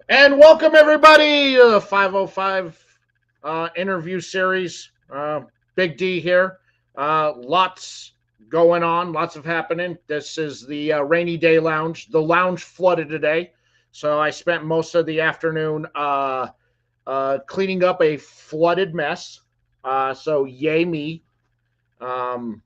And welcome everybody to the 505 interview series. Big D here. Lots going on, lots of happening. This is the rainy day lounge. The lounge flooded today, so I spent most of the afternoon cleaning up a flooded mess. So yay me. Um,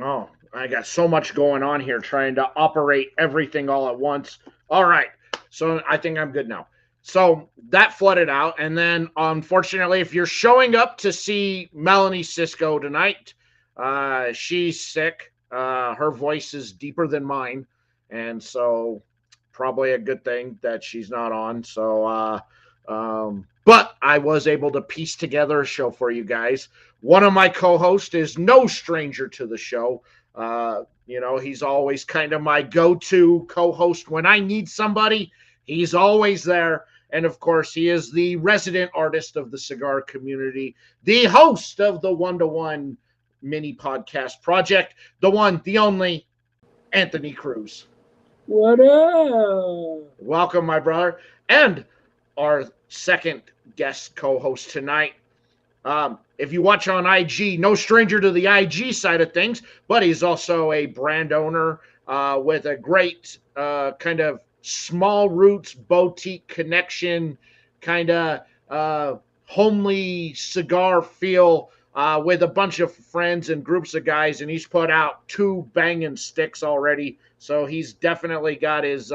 oh, I got so much going on here trying to operate everything all at once. All right. So I think I'm good now. So that flooded out. And then, unfortunately, if you're showing up to see Melanie Cisco tonight, she's sick. Her voice is deeper than mine. And so, probably a good thing that she's not on. But I was able to piece together a show for you guys. One of my co-hosts is no stranger to the show. He's always kind of my go-to co-host when I need somebody. He's always there. And of course, he is the resident artist of the cigar community, the host of the One to One mini podcast project, the one, the only Anthony Cruz. What up? Welcome, my brother. And our second guest co host tonight. If you watch on IG, no stranger to the IG side of things, but he's also a brand owner with a great kind of small roots boutique connection, kind of homely cigar feel with a bunch of friends and groups of guys. And he's put out two banging sticks already. So he's definitely got his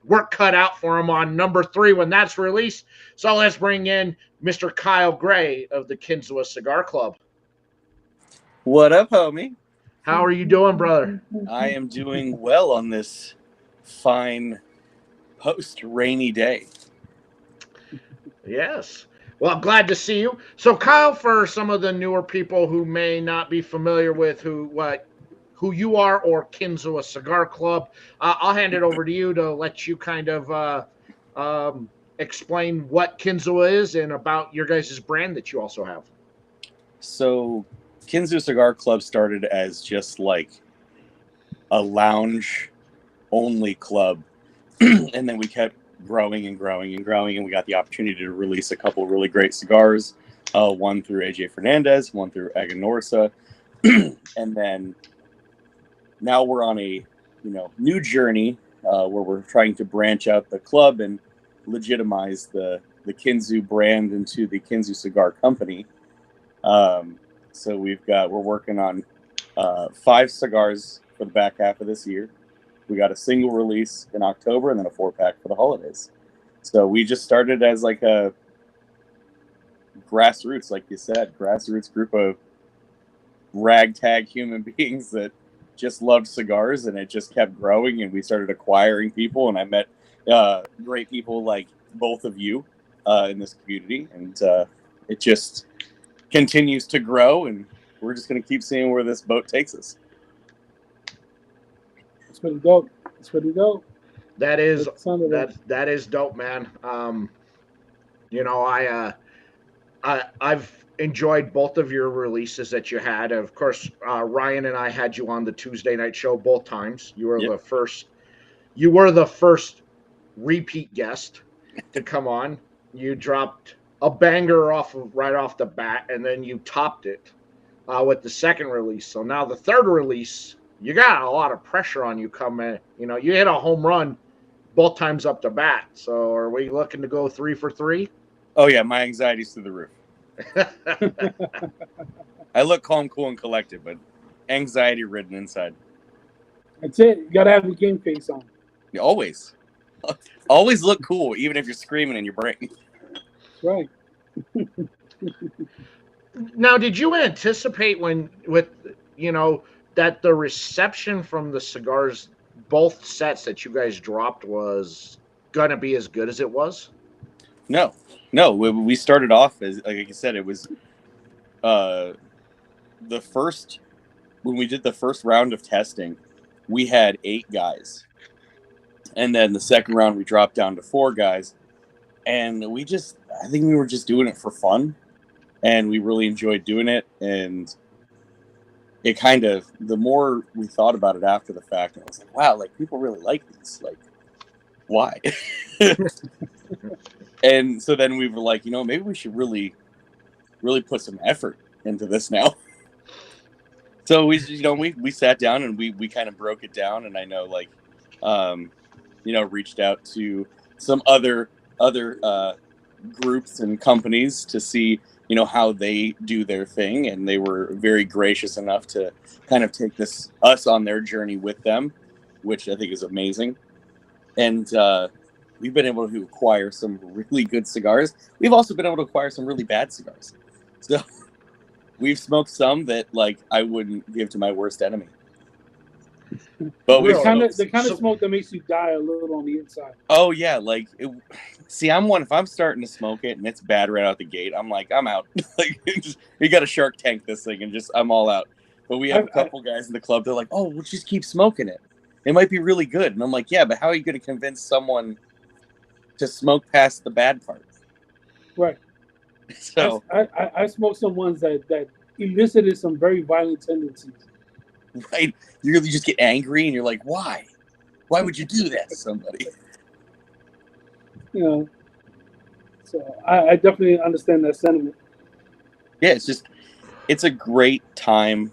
work cut out for him on number 3 when that's released. So let's bring in Mr. Kyle Gray of the Kinsua Cigar Club. What up, homie? How are you doing, brother? I am doing well on this fine post-rainy day. Yes. Well, I'm glad to see you. So, Kyle, for some of the newer people who may not be familiar with who you are or Kinsua Cigar Club, I'll hand it over to you to let you kind of explain what Kinsua is and about your guys' brand that you also have. So, Kinsua Cigar Club started as just like a lounge-only club, and then we kept growing and growing and growing, and we got the opportunity to release a couple of really great cigars, one through AJ Fernandez, one through Aganorsa, and then now we're on a new journey where we're trying to branch out the club and legitimize the Kinzu brand into the Kinzu Cigar Company. So we're working on 5 cigars for the back half of this year. We got a single release in October and then a 4-pack for the holidays. So we just started as like a grassroots, like you said, grassroots group of ragtag human beings that just loved cigars, and it just kept growing, and we started acquiring people, and I met great people like both of you in this community, and it just continues to grow, and we're just going to keep seeing where this boat takes us. That's pretty dope. That's pretty dope. That is That that is dope, man. I've enjoyed both of your releases that you had. Of course, Ryan and I had you on the Tuesday night show both times. You were Yep. the first. You were the first repeat guest to come on. You dropped a banger right off the bat, and then you topped it with the second release. So now the third release, you got a lot of pressure on you coming. You hit a home run both times up the bat. So are we looking to go 3 for 3? Oh yeah, my anxiety's through the roof. I look calm, cool, and collected, but anxiety ridden inside. That's it. You gotta have the game face on. You always look cool, even if you're screaming in your brain. Right. Now, did you anticipate that the reception from the cigars, both sets that you guys dropped, was gonna be as good as it was? No. We started off as, like I said, it was when we did the first round of testing, we had 8 guys, and then the second round we dropped down to 4 guys, and I think we were just doing it for fun, and we really enjoyed doing it, and it kind of, the more we thought about it after the fact, I was like, wow, like people really like these. Like, why? And so then we were like, maybe we should really put some effort into this now. So we sat down and we kind of broke it down, and I know like, reached out to some other groups and companies to see, how they do their thing, and they were very gracious enough to kind of take us on their journey with them, which I think is amazing. And we've been able to acquire some really good cigars. We've also been able to acquire some really bad cigars. So we've smoked some that like I wouldn't give to my worst enemy. But the kind of smoke that makes you die a little on the inside. Oh yeah, like I'm one. If I'm starting to smoke it and it's bad right out the gate, I'm like, I'm out. Like, we got to Shark Tank this thing and I'm all out. But we have a couple guys in the club. They're like, oh, we'll just keep smoking it. It might be really good. And I'm like, yeah, but how are you going to convince someone to smoke past the bad part? Right. So I smoked some ones that elicited some very violent tendencies. Right, you really just get angry, and you're like, "Why? Why would you do that to somebody?" So I definitely understand that sentiment. Yeah, it's a great time.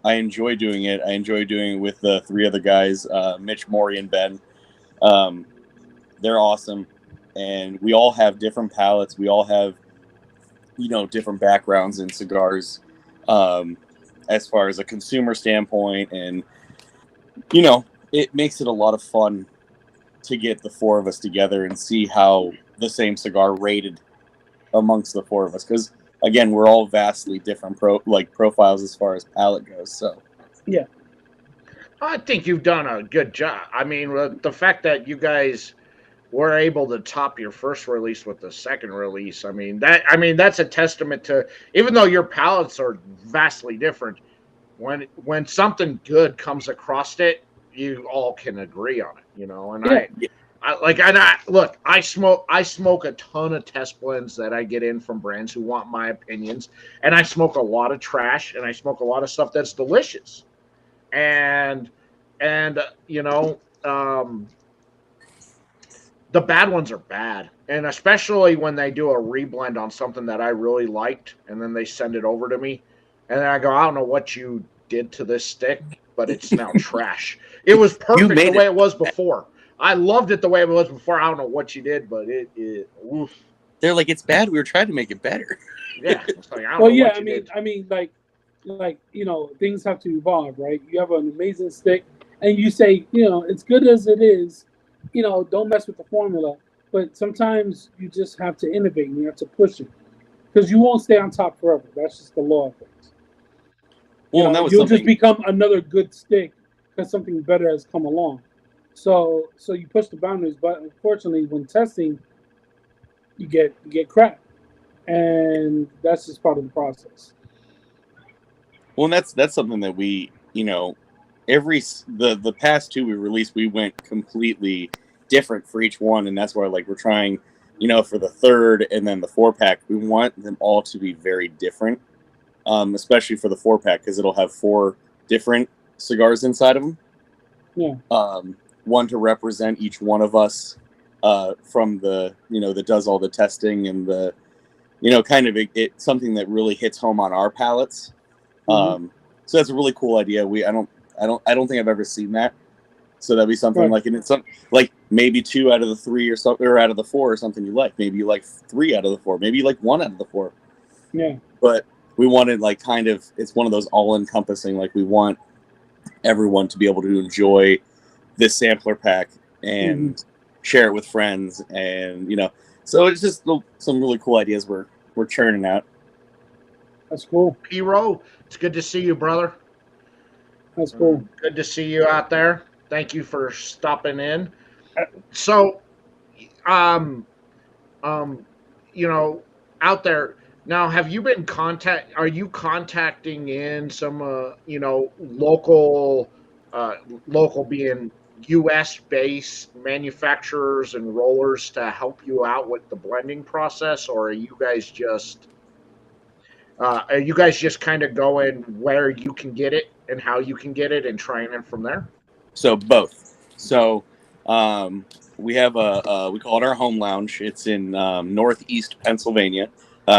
I enjoy doing it. I enjoy doing it with the three other guys, Mitch, Maury, and Ben. They're awesome, and we all have different palates. We all have, different backgrounds in cigars. As far as a consumer standpoint, and it makes it a lot of fun to get the four of us together and see how the same cigar rated amongst the four of us, because again, we're all vastly different profiles as far as palate goes. So yeah, I think you've done a good job. I mean, the fact that you guys were able to top your first release with the second release, that's a testament to, even though your palates are vastly different, when something good comes across it, you all can agree on it, And I smoke a ton of test blends that I get in from brands who want my opinions, and I smoke a lot of trash, and I smoke a lot of stuff that's delicious, and the bad ones are bad, and especially when they do a reblend on something that I really liked, and then they send it over to me, and then I go, I don't know what you did to this stick, but it's now trash. It was perfect the way it was before. I loved it the way it was before. I don't know what you did, but it oof. They're like, it's bad. We were trying to make it better. Yeah. It's like, I don't know what you did. I mean, things have to evolve, right? You have an amazing stick, and you say, it's good as it is. Don't mess with the formula. But sometimes you just have to innovate and you have to push it, because you won't stay on top forever. That's just the law of things. Well, you'll just become another good stick because something better has come along. So you push the boundaries, but unfortunately, when testing, you get crap, and that's just part of the process. Well, and that's something that we, the past two we released, we went completely different for each one, and that's why we're trying, for the third and then the 4-pack, we want them all to be very different, especially for the 4-pack, because it'll have 4 different cigars inside of them. Yeah. One to represent each one of us, from the that does all the testing and the kind of it's something that really hits home on our palates. So that's a really cool idea. I don't think I've ever seen that. So that'd be something right. like, and it's some like maybe 2 out of the 3 or something, or out of the 4 or something you like. Maybe you like 3 out of the 4. Maybe you like 1 out of the 4. Yeah. But we wanted it's one of those all encompassing. We want everyone to be able to enjoy this sampler pack and share it with friends, and so it's just some really cool ideas we're churning out. That's cool. P-Row, it's good to see you, brother. That's cool. Good to see you out there. Thank you for stopping in. So, out there now, have you been are you contacting in some, local being U.S.-based manufacturers and rollers to help you out with the blending process, or are you guys just Are you guys just kind of going where you can get it and how you can get it and trying it from there? So both. So we have we call it our home lounge. It's in Northeast Pennsylvania.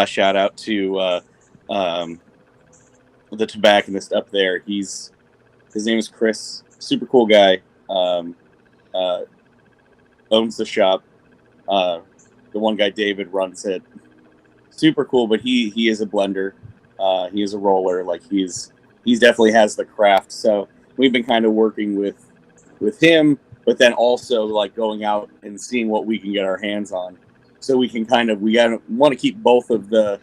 Shout out to the tobacconist up there. His name is Chris. Super cool guy. Owns the shop. The one guy, David, runs it. Super cool, but he is a blender. He is a roller. Like he's definitely has the craft. So we've been kind of working with him, but then also like going out and seeing what we can get our hands on. So we can want to keep both of the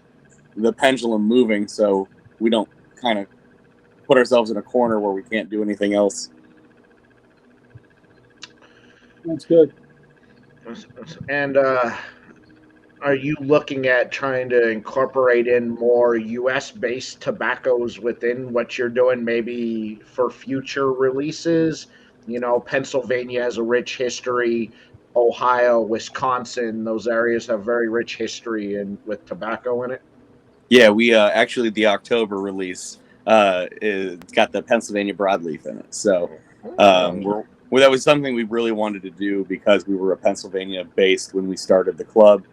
pendulum moving, so we don't kind of put ourselves in a corner where we can't do anything else. That's good. And are you looking at trying to incorporate in more U.S. based tobaccos within what you're doing, maybe for future releases? You know, Pennsylvania has a rich history. Ohio, Wisconsin, those areas have very rich history with tobacco in it. Yeah, we actually the October release it's got the Pennsylvania broadleaf in it. So that was something we really wanted to do because we were a Pennsylvania based when we started the club,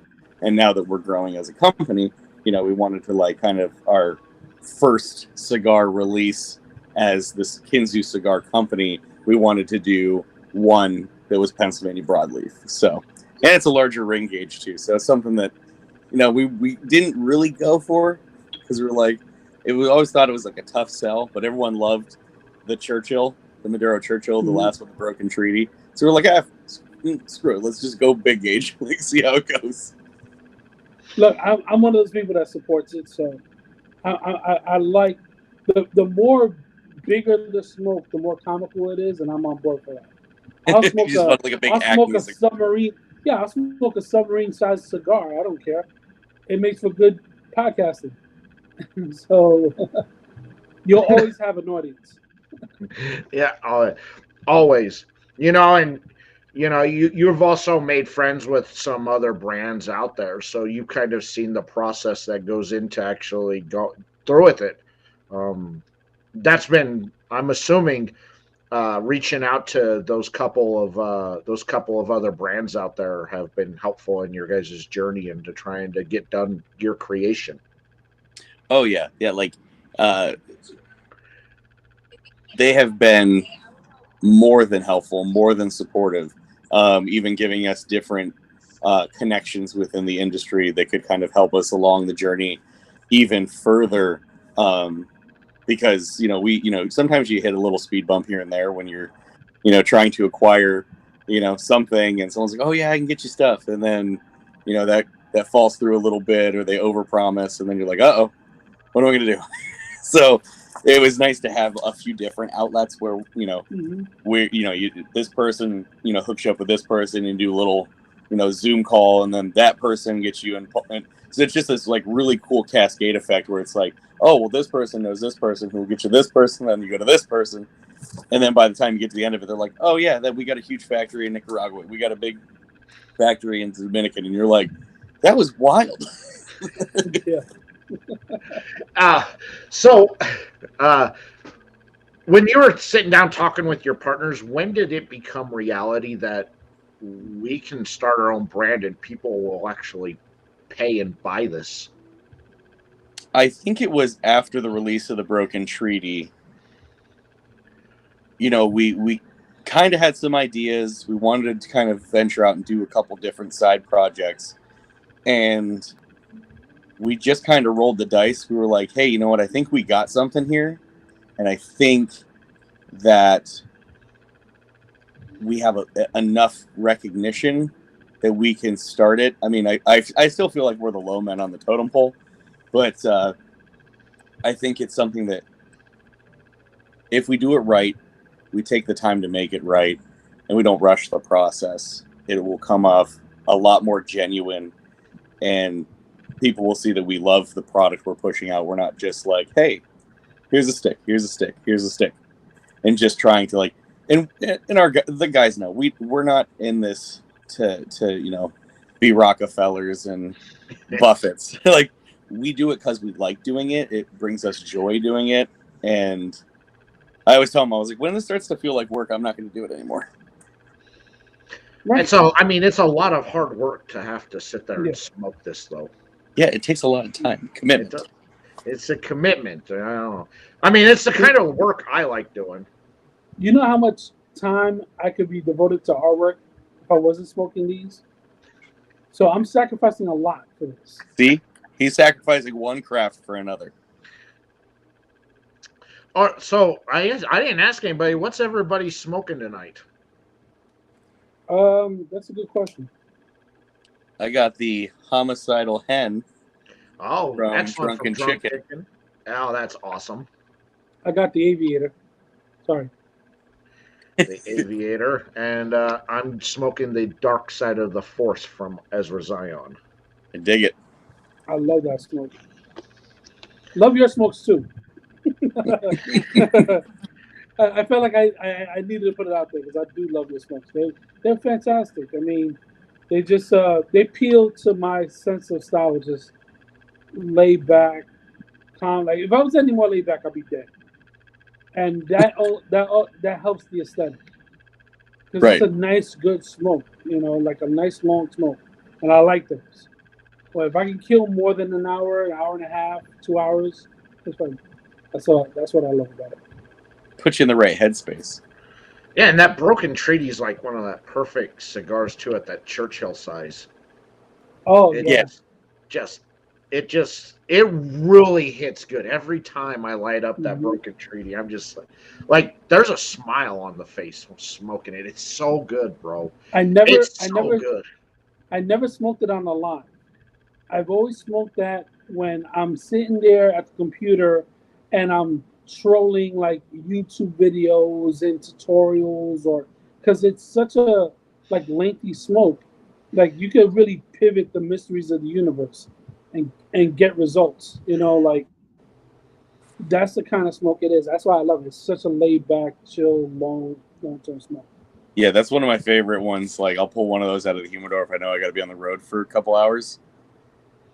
and now that we're growing as a company, we wanted to like kind of our first cigar release as this Kinzu Cigar Company. We wanted to do one that was Pennsylvania broadleaf. So, and it's a larger ring gauge too. So it's something that we didn't really go for because we were like, we always thought it was like a tough sell, but everyone loved the Churchill, the Maduro Churchill, the last one, the Broken Treaty. So we're like, screw it, let's just go big gauge, like see how it goes. Look, I'm one of those people that supports it. So I like the more bigger the smoke, the more comical it is, and I'm on board for that. I'll smoke a submarine. Yeah, I'll smoke a submarine-sized cigar. I don't care. It makes for good podcasting. So you'll always have an audience. Yeah, always. And you've also made friends with some other brands out there, so you've kind of seen the process that goes into actually go through with it. That's been, I'm assuming, reaching out to those couple of other brands out there have been helpful in your guys' journey into trying to get done your creation. Oh yeah, like they have been more than helpful, more than supportive, even giving us different connections within the industry that could kind of help us along the journey even further. Because sometimes you hit a little speed bump here and there when you're trying to acquire something, and someone's like, oh yeah, I can get you stuff, and then that falls through a little bit, or they overpromise, and then you're like, uh-oh, what am I gonna do? So it was nice to have a few different outlets where this person hooks you up with this person and do a little Zoom call, and then that person gets you in. So it's just this like really cool cascade effect where it's like, oh, well, this person knows this person who will get you this person, then you go to this person, and then by the time you get to the end of it, they're like, oh yeah, that we got a huge factory in Nicaragua, we got a big factory in Dominican, and you're like, that was wild. Yeah. So when you were sitting down talking with your partners, when did it become reality that we can start our own brand and people will actually pay and buy this? I think it was after the release of the Broken Treaty. We kind of had some ideas. We wanted to kind of venture out and do a couple different side projects, and we just kind of rolled the dice. We were like, hey, you know what? I think we got something here, and I think that we have enough recognition that we can start it. I mean, I still feel like we're the low men on the totem pole, but I think it's something that if we do it right, we take the time to make it right, and we don't rush the process, it will come off a lot more genuine, and people will see that we love the product we're pushing out. We're not just like, hey, here's a stick, here's a stick, here's a stick, and just trying to like, and the guys know we're not in this to be Rockefellers and Buffetts. Like, we do it because we like doing it. It brings us joy doing it. And I always tell them, I was like, when this starts to feel like work, I'm not going to do it anymore. Right. And so, I mean, it's a lot of hard work to have to sit there Yeah. and smoke this, though. Yeah, it takes a lot of time, commitment. It's a commitment. I don't know. I mean, it's the kind of work I like doing. You know how much time I could be devoted to artwork if I wasn't smoking these? So I'm sacrificing a lot for this. See, he's sacrificing one craft for another. So I didn't ask anybody. What's everybody smoking tonight? That's a good question. I got the homicidal hen. Oh, From excellent. Drunken Drunk Chicken. Oh, that's awesome. I got the aviator. Sorry. The Aviator, and I'm smoking the Dark Side of the Force from Ezra Zion. I dig it. I love that smoke. Love your smokes too. I felt like I needed to put it out there because I do love your smokes. They're fantastic. I mean, they just they appeal to my sense of style, which is laid back, calm. Like if I was any more laid back, I'd be dead. And that helps the aesthetic because Right. it's a nice, good smoke. You know, like a nice long smoke, and I like those. Well, if I can kill more than an hour and a half, 2 hours, that's fine. That's what I love about it. Put you in the right headspace. Yeah, and that Broken Treaty is like one of that perfect cigars too, at that Churchill size. Oh It yeah. it really hits good every time I light up that Mhm. Broken Treaty. I'm just like there's a smile on the face from smoking it. It's so good, bro. I never Good. I never smoked it on the line. I've always smoked that when I'm sitting there at the computer and I'm trolling like YouTube videos and tutorials, or because it's such a like lengthy smoke, like you could really pivot the mysteries of the universe and get results. You know, like that's the kind of smoke it is. That's why I love it. It's such a laid back, chill, long term smoke. Yeah, that's one of my favorite ones. Like, I'll pull one of those out of the humidor if I know I got to be on the road for a couple hours.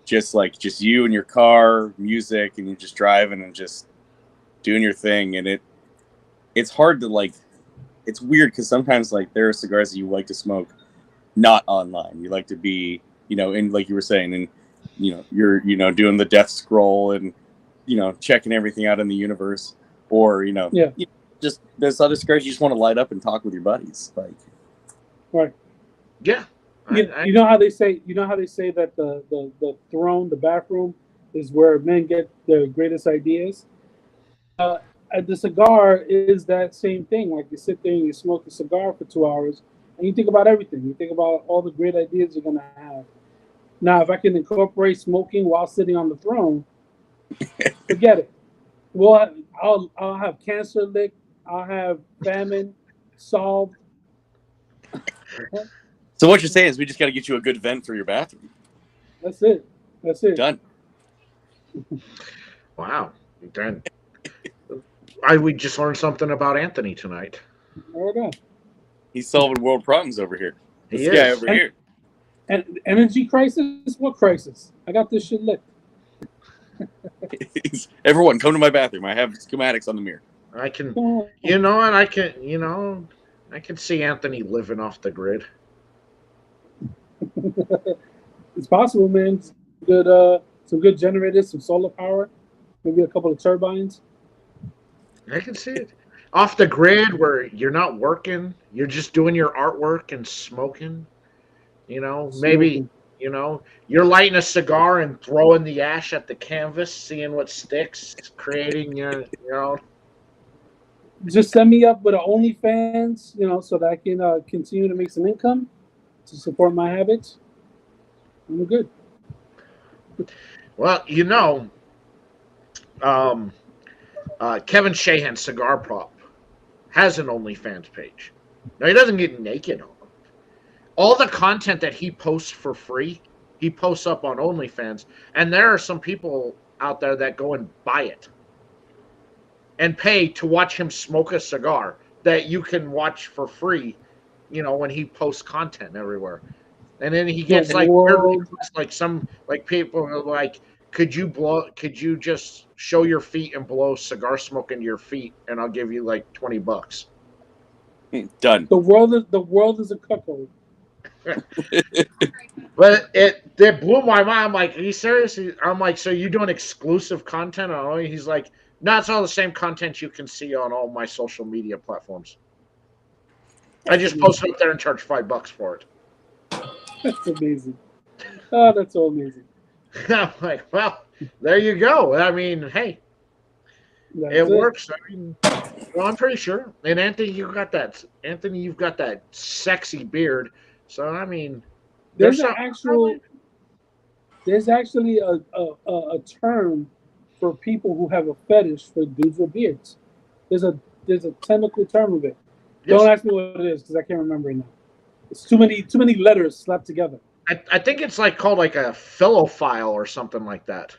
Just you and your car, music, and you're just driving and just doing your thing. And it's hard to like. It's weird because sometimes like there are cigars that you like to smoke not online. You like to be, in like you were saying, and you're doing the death scroll and checking everything out in the universe, or just there's other cigars you just want to light up and talk with your buddies, like. Right. Yeah. You know how they say that the throne, the bathroom, is where men get their greatest ideas. The cigar is that same thing. Like you sit there and you smoke a cigar for 2 hours, and you think about everything. You think about all the great ideas you're gonna have. Now, if I can incorporate smoking while sitting on the throne, forget it. Well, I'll have cancer licked. I'll have famine solved. So what you're saying is we just got to get you a good vent for your bathroom. That's it. Done. Wow. Then we just learned something about Anthony tonight. There we go. He's solving world problems over here. This He guy is. over here. And energy crisis? What crisis? I got this shit lit. Everyone, come to my bathroom. I have schematics on the mirror. I can, and I can see Anthony living off the grid. It's possible, man. Some good generators, some solar power, maybe a couple of turbines. I can see it. Off the grid where you're not working, you're just doing your artwork and smoking. Maybe, you're lighting a cigar and throwing the ash at the canvas, seeing what sticks, creating Just send me up with an OnlyFans, so that I can continue to make some income to support my habits. I'm good. Well, Kevin Shahan, Cigar Prop, has an OnlyFans page. Now, he doesn't get naked on it. All the content that he posts for free, he posts up on OnlyFans. And there are some people out there that go and buy it and pay to watch him smoke a cigar that you can watch for free, when he posts content everywhere. And then he gets like some people like could you just show your feet and blow cigar smoke into your feet, and I'll give you like $20. Done. The world is a cuckold. But it blew my mind. I'm like, are you serious? I'm like, so you doing exclusive content on all? He's like, no, it's all the same content you can see on all my social media platforms. I just post it up there and charge $5 for it. That's amazing. Oh, that's so amazing. I'm like, well, there you go. I mean, hey, it works. I mean, well, I'm pretty sure. And Anthony, you've got that sexy beard. So I mean, there's actually a term for people who have a fetish for dudes with beards. There's a technical term of it. Yes. Don't ask me what it is because I can't remember it now. It's too many letters slapped together. I think it's called a philophile or something like that.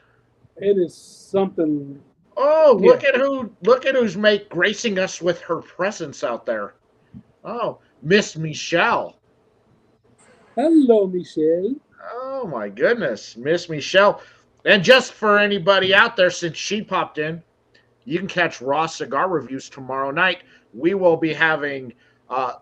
It is something. Oh, look at who's gracing us with her presence out there. Oh, Miss Michelle. Hello, Michelle. Oh my goodness, Miss Michelle. And just for anybody out there, since she popped in, you can catch Raw Cigar Reviews tomorrow night. We will be having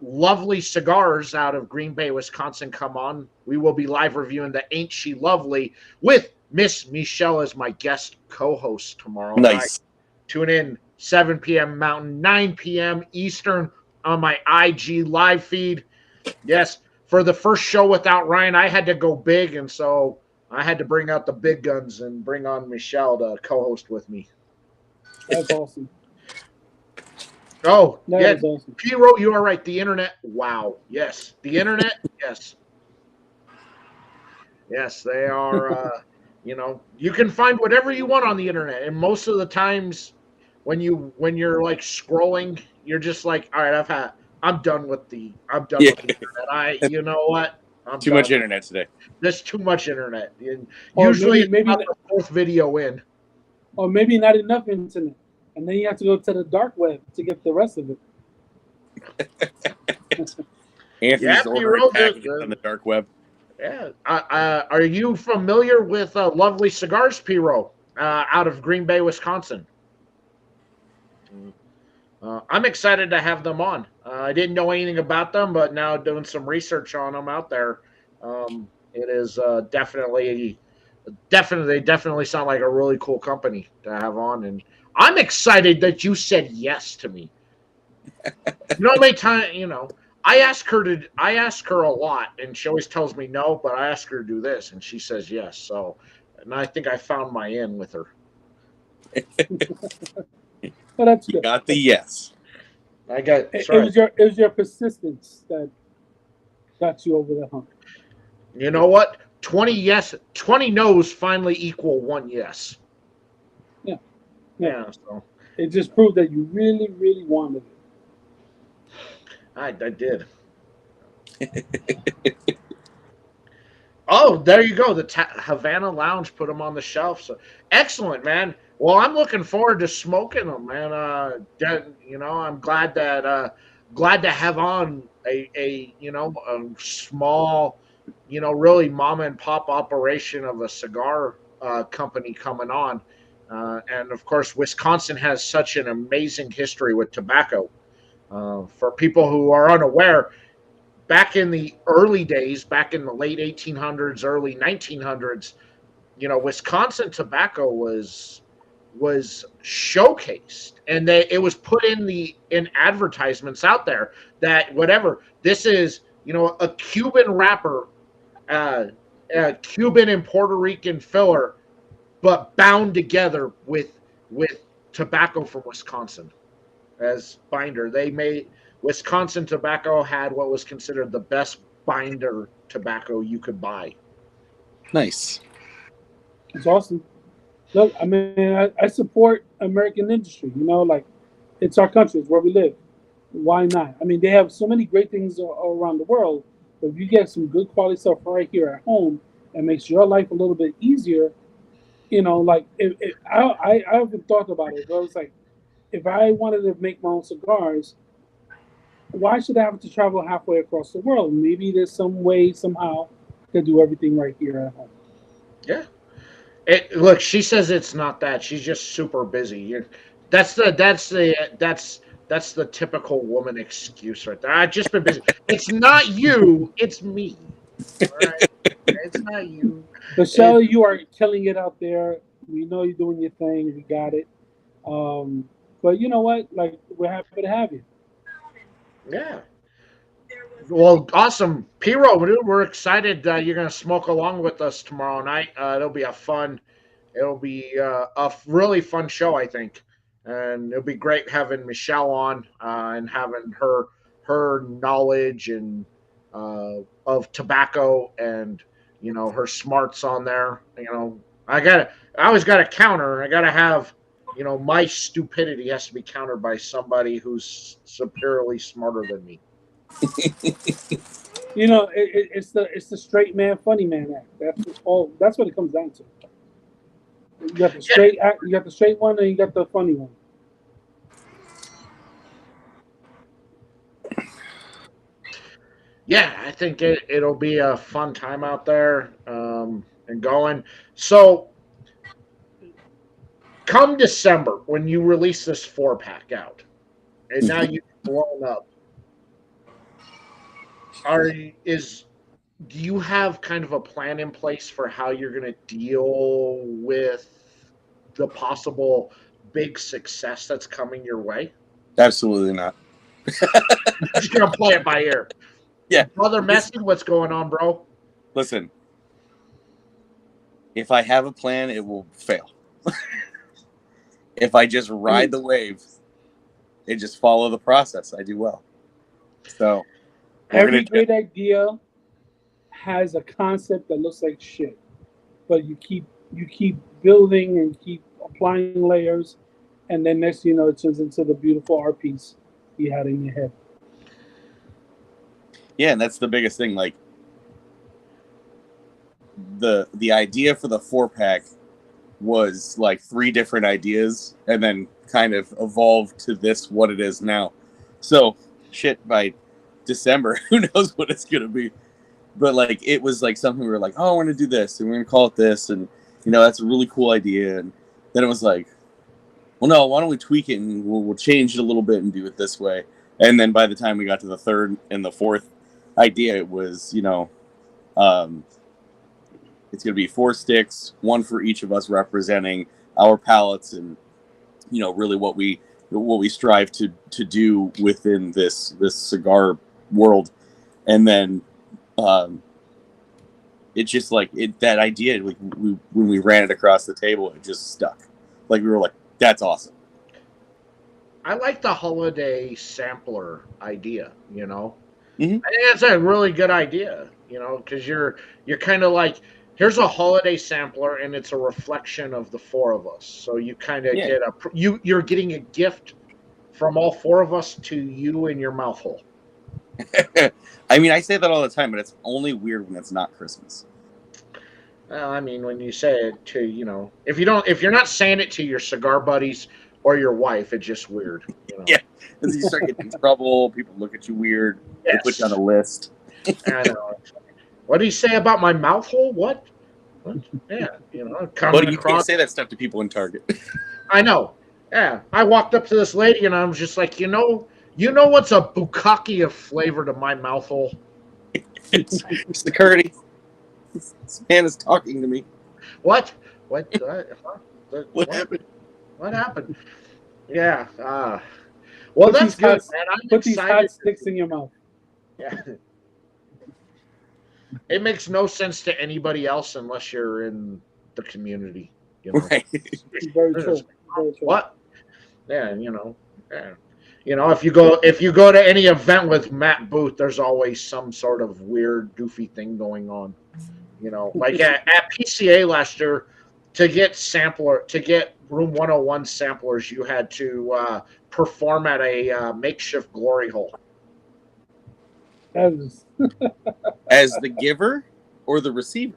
Lovely Cigars out of Green Bay, Wisconsin come on. We will be live reviewing the Ain't She Lovely with Miss Michelle as my guest co-host tomorrow night. Tune in 7 p.m. Mountain, 9 p.m. Eastern on my IG live feed. Yes, for the first show without Ryan, I had to go big, and so I had to bring out the big guns and bring on Michelle to co-host with me. That's awesome. Oh, yeah. Awesome. P-Ro, you are right. The internet, wow. Yes. The internet, yes. Yes, they are, you can find whatever you want on the internet. And most of the times when you're scrolling, you're just like, all right, I'm done with the internet. You know what? Too much internet today. There's too much internet. And usually maybe it's the fourth video in. Or maybe not enough internet. And then you have to go to the dark web to get the rest of it. Anthony's ordering packages on the dark web. Yeah. Are you familiar with Lovely Cigars, P-Ro, out of Green Bay, Wisconsin? I'm excited to have them on. I didn't know anything about them, but now doing some research on them out there, it is definitely sound like a really cool company to have on. And I'm excited that you said yes to me. You know how many times, I ask her a lot, and she always tells me no, but I ask her to do this, and she says yes. So, and I think I found my in with her. Well, that's good. You got the yes. It was your persistence that got you over the hump. You know what? 20 no's finally equal 1 yes. Yeah. So it just proved that you really, really wanted it. I did. Oh, there you go. The Havana Lounge put them on the shelf. So excellent, man. Well, I'm looking forward to smoking them, man. I'm glad to have on a small, really mom and pop operation of a cigar company coming on. And of course, Wisconsin has such an amazing history with tobacco. For people who are unaware, back in the early days, back in the late 1800s, early 1900s, Wisconsin tobacco was showcased, and it was put in advertisements out there that whatever this is, a Cuban wrapper, a Cuban and Puerto Rican filler, but bound together with tobacco from Wisconsin as binder. Wisconsin tobacco had what was considered the best binder tobacco you could buy. Nice. It's awesome. Look, I mean, I support American industry. It's our country. It's where we live. Why not? I mean, they have so many great things all around the world, but if you get some good quality stuff right here at home, it makes your life a little bit easier. I haven't thought about it, but I was like, if I wanted to make my own cigars, why should I have to travel halfway across the world? Maybe there's some way, somehow, to do everything right here at home. Yeah. Look, she says it's not that. She's just super busy. That's the typical woman excuse right there. I've just been busy. It's not you. It's me. All right. It's not you. Michelle, you are killing it out there. We know you're doing your thing. We got it. But you know what? Like, we're happy to have you. Yeah. Well, awesome, Piro. We're excited. You're gonna smoke along with us tomorrow night. It'll be a really fun show, I think, and it'll be great having Michelle on and having her knowledge and of tobacco and her smarts on there. I always got to counter. I got to have my stupidity has to be countered by somebody who's superiorly smarter than me. It's the straight man, funny man act. That's what it comes down to. You got the straight act, you got the straight one, and you got the funny one. Yeah, I think it'll be a fun time out there and going. So, come December when you release this 4-pack out, and now you've blown up. Do you have kind of a plan in place for how you're going to deal with the possible big success that's coming your way? Absolutely not. Just going to play it by ear. Yeah. Brother Messi, what's going on, bro? Listen, if I have a plan, it will fail. If I just ride the wave and just follow the process, I do well. So every great idea has a concept that looks like shit, but you keep building and keep applying layers, and then next thing you know, it turns into the beautiful art piece you had in your head. Yeah, and that's the biggest thing. Like the idea for the 4-pack was like 3 different ideas, and then kind of evolved to what it is now. So shit, by December, who knows what it's gonna be? But like it was like something we were like, oh, we're gonna do this, and we're gonna call it this, and that's a really cool idea. And then it was like, well, no, why don't we tweak it and we'll change it a little bit and do it this way. And then by the time we got to the 3rd and the 4th idea, it was it's gonna be 4 sticks, 1 for each of us, representing our palates and really what we strive to do within this cigar world. And then it just that idea, when we ran it across the table, it just stuck. Like we were like, that's awesome. I like the holiday sampler idea. Mm-hmm. I think that's a really good idea. Because you're kind of like, here's a holiday sampler, and it's a reflection of the 4 of us. So you kind of get you're getting a gift from all 4 of us to you in your mouth hole. I mean, I say that all the time, but it's only weird when it's not Christmas. Well, I mean, when you say it to, if you're not saying it to your cigar buddies or your wife, it's just weird. Yeah, because you start getting in trouble, people look at you weird, They put you on a list. I know. What do you say about my mouth hole? What? Yeah, But you can't say that stuff to people in Target. I know. Yeah, I walked up to this lady and I was just like, you know what's a bukkake of flavor to my mouth hole? Security. This man is talking to me. What? What happened? What happened? Yeah. Well, that's good, man. Put these hot sticks in your mouth. Yeah. It makes no sense to anybody else unless you're in the community. Right. Very true. What? Yeah, Yeah. If you go to any event with Matt Booth, there's always some sort of weird, goofy thing going on. Like at PCA last year, to get Room 101 samplers, you had to perform at a makeshift glory hole. As the giver or the receiver?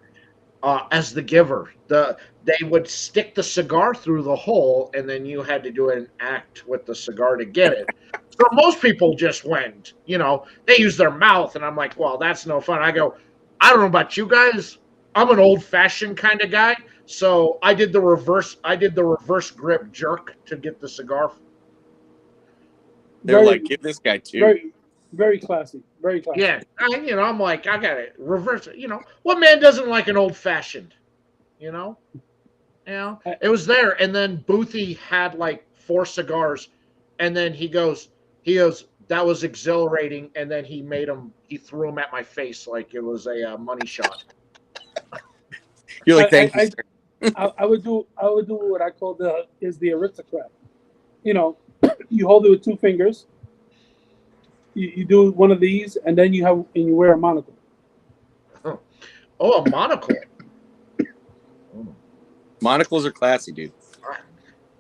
As the giver. They would stick the cigar through the hole, and then you had to do an act with the cigar to get it. So most people just went, they use their mouth, and I'm like, well, that's no fun. I go, I don't know about you guys. I'm an old-fashioned kind of guy. So I did the reverse grip jerk to get the cigar. They're like, give this guy two. Very, very classy. Very classy. Yeah, I'm like, I got it. Reverse it. What man doesn't like an old fashioned? It was there, and then Boothie had like 4 cigars, and then he goes, that was exhilarating, and then he threw them at my face like it was a money shot. You're like, thank you, sir. I would do what I call the aristocrat. You hold it with 2 fingers. You do one of these, and then you wear a monocle. Oh, a monocle. Monocles are classy, dude.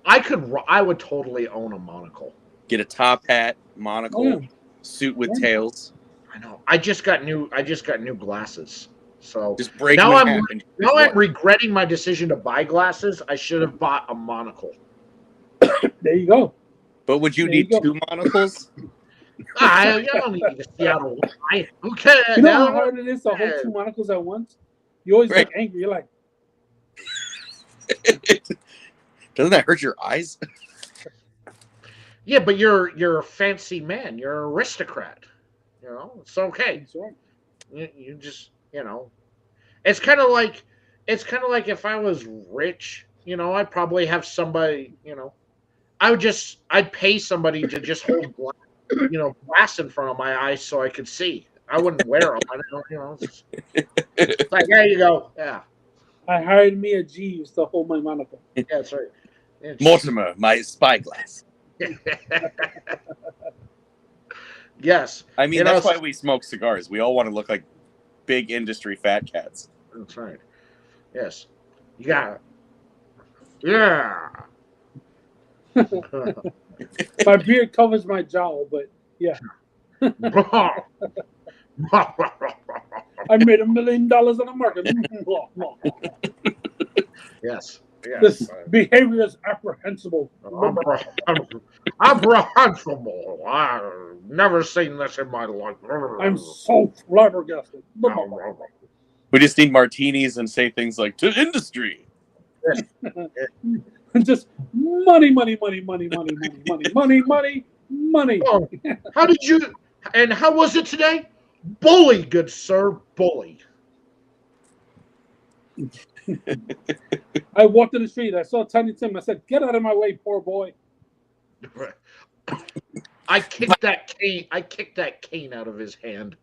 I would totally own a monocle. Get a top hat, monocle, suit with tails. I know. I just got new glasses. So just break now them I'm regretting my decision to buy glasses. I should have bought a monocle. There you go. But would you need 2 monocles? I don't need to see out of one. Okay. You know how hard it is to hold 2 monocles at once? You always get angry. You're like, doesn't that hurt your eyes? Yeah, but you're a fancy man. You're an aristocrat. It's okay. You just it's kind of like if I was rich. I'd probably have somebody. I'd pay somebody to just hold glass in front of my eyes so I could see. I wouldn't wear them. It's like, there you go. Yeah. I hired me a Jeeves to hold my monocle. Yeah, that's right. Yeah, Mortimer, my spyglass. Yes. I mean, that's why we smoke cigars. We all want to look like big industry fat cats. That's right. Yes. You got it. Yeah. My beard covers my jowl, but yeah. I made $1 million on the market. Yes. This behavior is apprehensible. Apprehensible. I've never seen this in my life. I'm so flabbergasted. We just need martinis and say things like, to industry. Just money, money, money, money, money, money, money, money, money, money. Oh, how did you, and how was it today? Bully, good sir, bully. I walked in the street. I saw Tiny Tim. I said, "Get out of my way, poor boy." I kicked that cane out of his hand.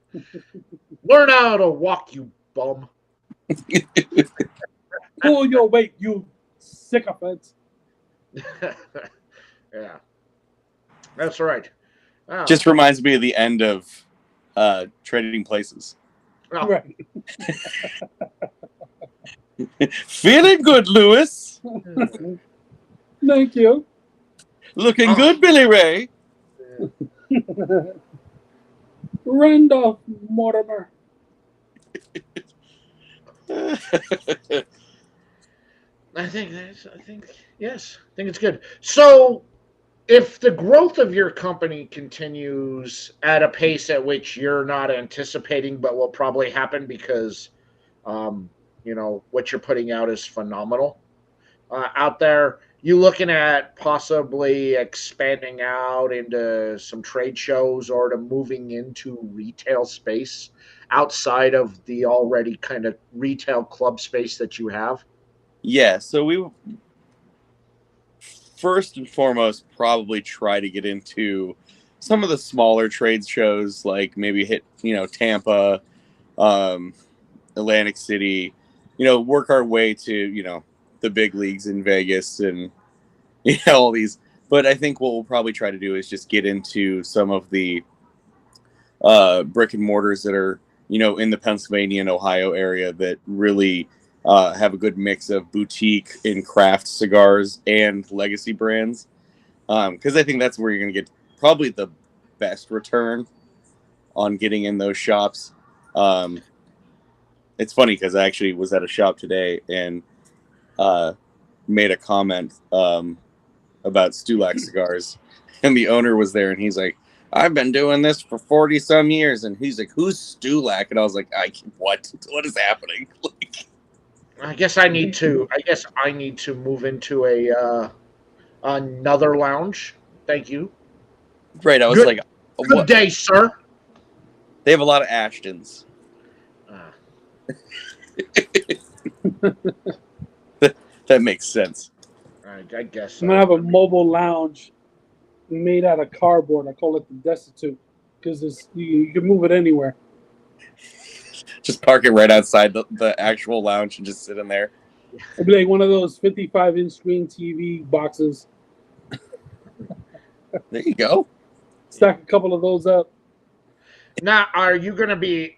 Learn how to walk, you bum. Pull your weight, you sycophant. Yeah, that's right. Oh. Just reminds me of the end of Trading Places. Oh. Right. Feeling good, Lewis. Thank you. Looking good, Billy Ray. Randolph Mortimer. I think it's good. So, if the growth of your company continues at a pace at which you're not anticipating, but will probably happen because, what you're putting out is phenomenal out there, you looking at possibly expanding out into some trade shows or to moving into retail space outside of the already kind of retail club space that you have? Yeah, so we first and foremost probably try to get into some of the smaller trade shows, like maybe hit, Tampa, Atlantic City, work our way to, the big leagues in Vegas and, all these. But I think what we'll probably try to do is just get into some of the brick and mortars that are, in the Pennsylvania and Ohio area that really have a good mix of boutique and craft cigars and legacy brands. Because I think that's where you're going to get probably the best return on getting in those shops. It's funny because I actually was at a shop today and made a comment about Stulac cigars. And the owner was there and he's like, I've been doing this for 40 some years. And he's like, who's Stulac? And I was like, what is happening? I guess I need to. I guess I need to move into a another lounge. Thank you. Right. I was Good, like, good day, sir. They have a lot of Ashtons. Uh, That makes sense. I guess I'm gonna so. have a mobile lounge made out of cardboard. I call it the Destitute because you can move it anywhere. Just park it right outside the actual lounge and just sit in there. It'd be like one of those 55-inch screen TV boxes. There you go. Stack a couple of those up. Now, are you gonna be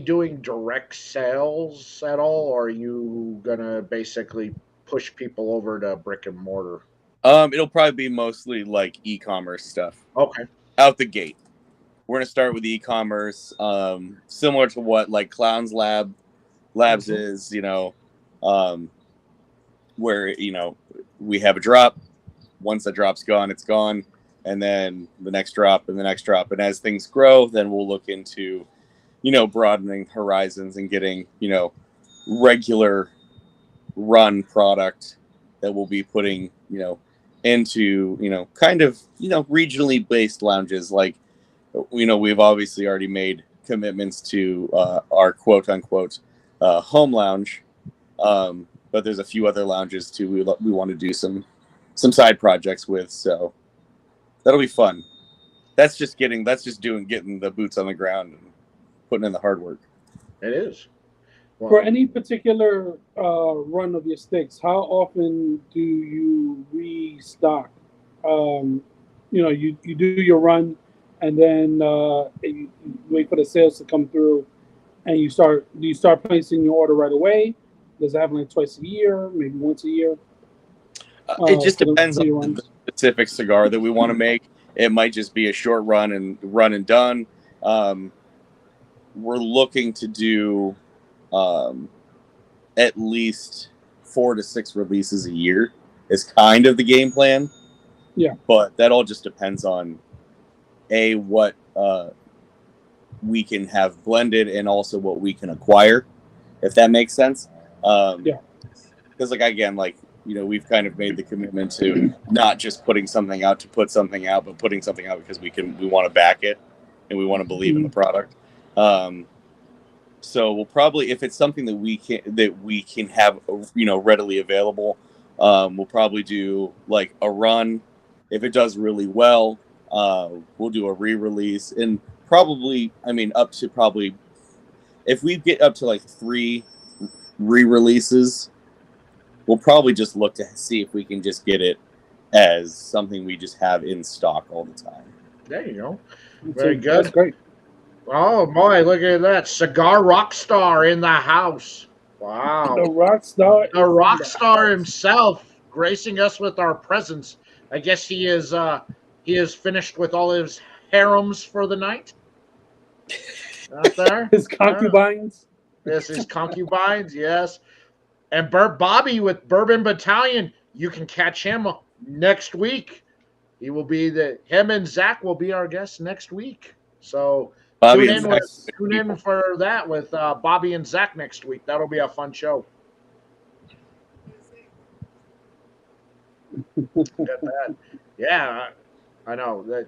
doing direct sales at all, or are you gonna basically push people over to brick and mortar? It'll probably be mostly like e-commerce stuff Okay. out the gate. We're gonna start with e-commerce, similar to what like Clowns Labs is, where we have a drop. Once the drop's gone, it's gone, and then the next drop and the next drop, and as things grow, then we'll look into, broadening horizons and getting regular run product that we'll be putting into kind of regionally based lounges. Like we've obviously already made commitments to our quote unquote home lounge, but there's a few other lounges too we want to do some side projects with, so that'll be fun. That's just getting the boots on the ground and putting in the hard work. It is. Well, For any particular run of your sticks, how often do you restock? You do your run, and then you wait for the sales to come through, and do you start placing your order right away? Does it happen like twice a year, maybe once a year? It just depends for your on runs? the specific cigar that we want to make. It might just be a short run and done. We're looking to do at least 4 to 6 releases a year is kind of the game plan. Yeah. But that all just depends on what we can have blended and also what we can acquire, if that makes sense. Yeah. Because we've kind of made the commitment to not just putting something out to put something out, but putting something out because we want to back it and we want to believe in the product. So we'll probably, if it's something that we can have readily available, we'll probably do like a run. If it does really well, we'll do a re-release, and probably if we get up to like 3 re-releases, we'll probably just look to see if we can just get it as something we just have in stock all the time. there you go. Very good. That's great. Oh boy, look at that. Cigar rock star in the house. Wow. The rock star. The rock star himself gracing us with our presence. I guess he is finished with all his harems for the night. Out there. His concubines. This is concubines, yes. And Bobby with Bourbon Battalion, you can catch him next week. Him and Zach will be our guests next week. So Bobby tune in for that with Bobby and Zach next week. That'll be a fun show. Get that. Yeah, I know that.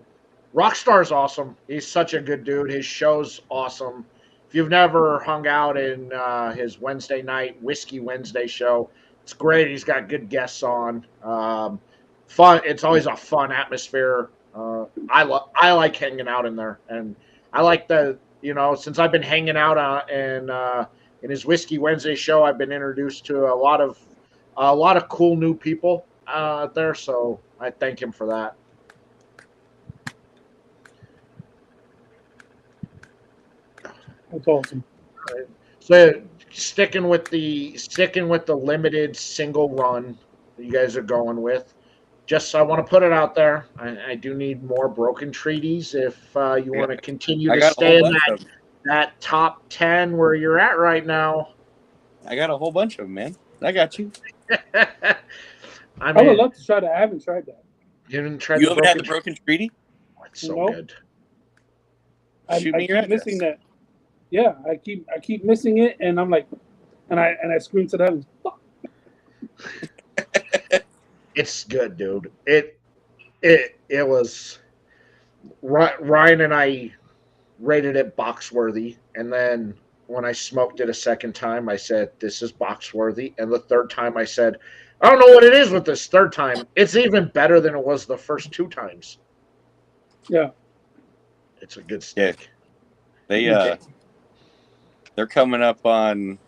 Rockstar's awesome. He's such a good dude. His show's awesome. If you've never hung out in his Wednesday night Whiskey Wednesday show, it's great. He's got good guests on. Fun. It's always a fun atmosphere. I like hanging out in there, and I like since I've been hanging out in his Whiskey Wednesday show, I've been introduced to a lot of cool new people out there. So I thank him for that. That's awesome. So sticking with the limited single run that you guys are going with. Just I want to put it out there. I do need more broken treaties if you want to continue to stay in that top 10 where you're at right now. I got a whole bunch of them, man. I got you. I would love to try that. I haven't tried that. You didn't try. You haven't had the broken treaty? Oh, it's so good. I keep missing that. Yeah, I keep missing it, and I'm like, and I screamed to them, "Fuck." It's good, dude. It was. Ryan and I rated it box worthy, and then when I smoked it a second time, I said, "This is box worthy," and the third time I said, "I don't know what it is with this third time. It's even better than it was the first two times." Yeah. It's a good Yeah. stick. They're coming up on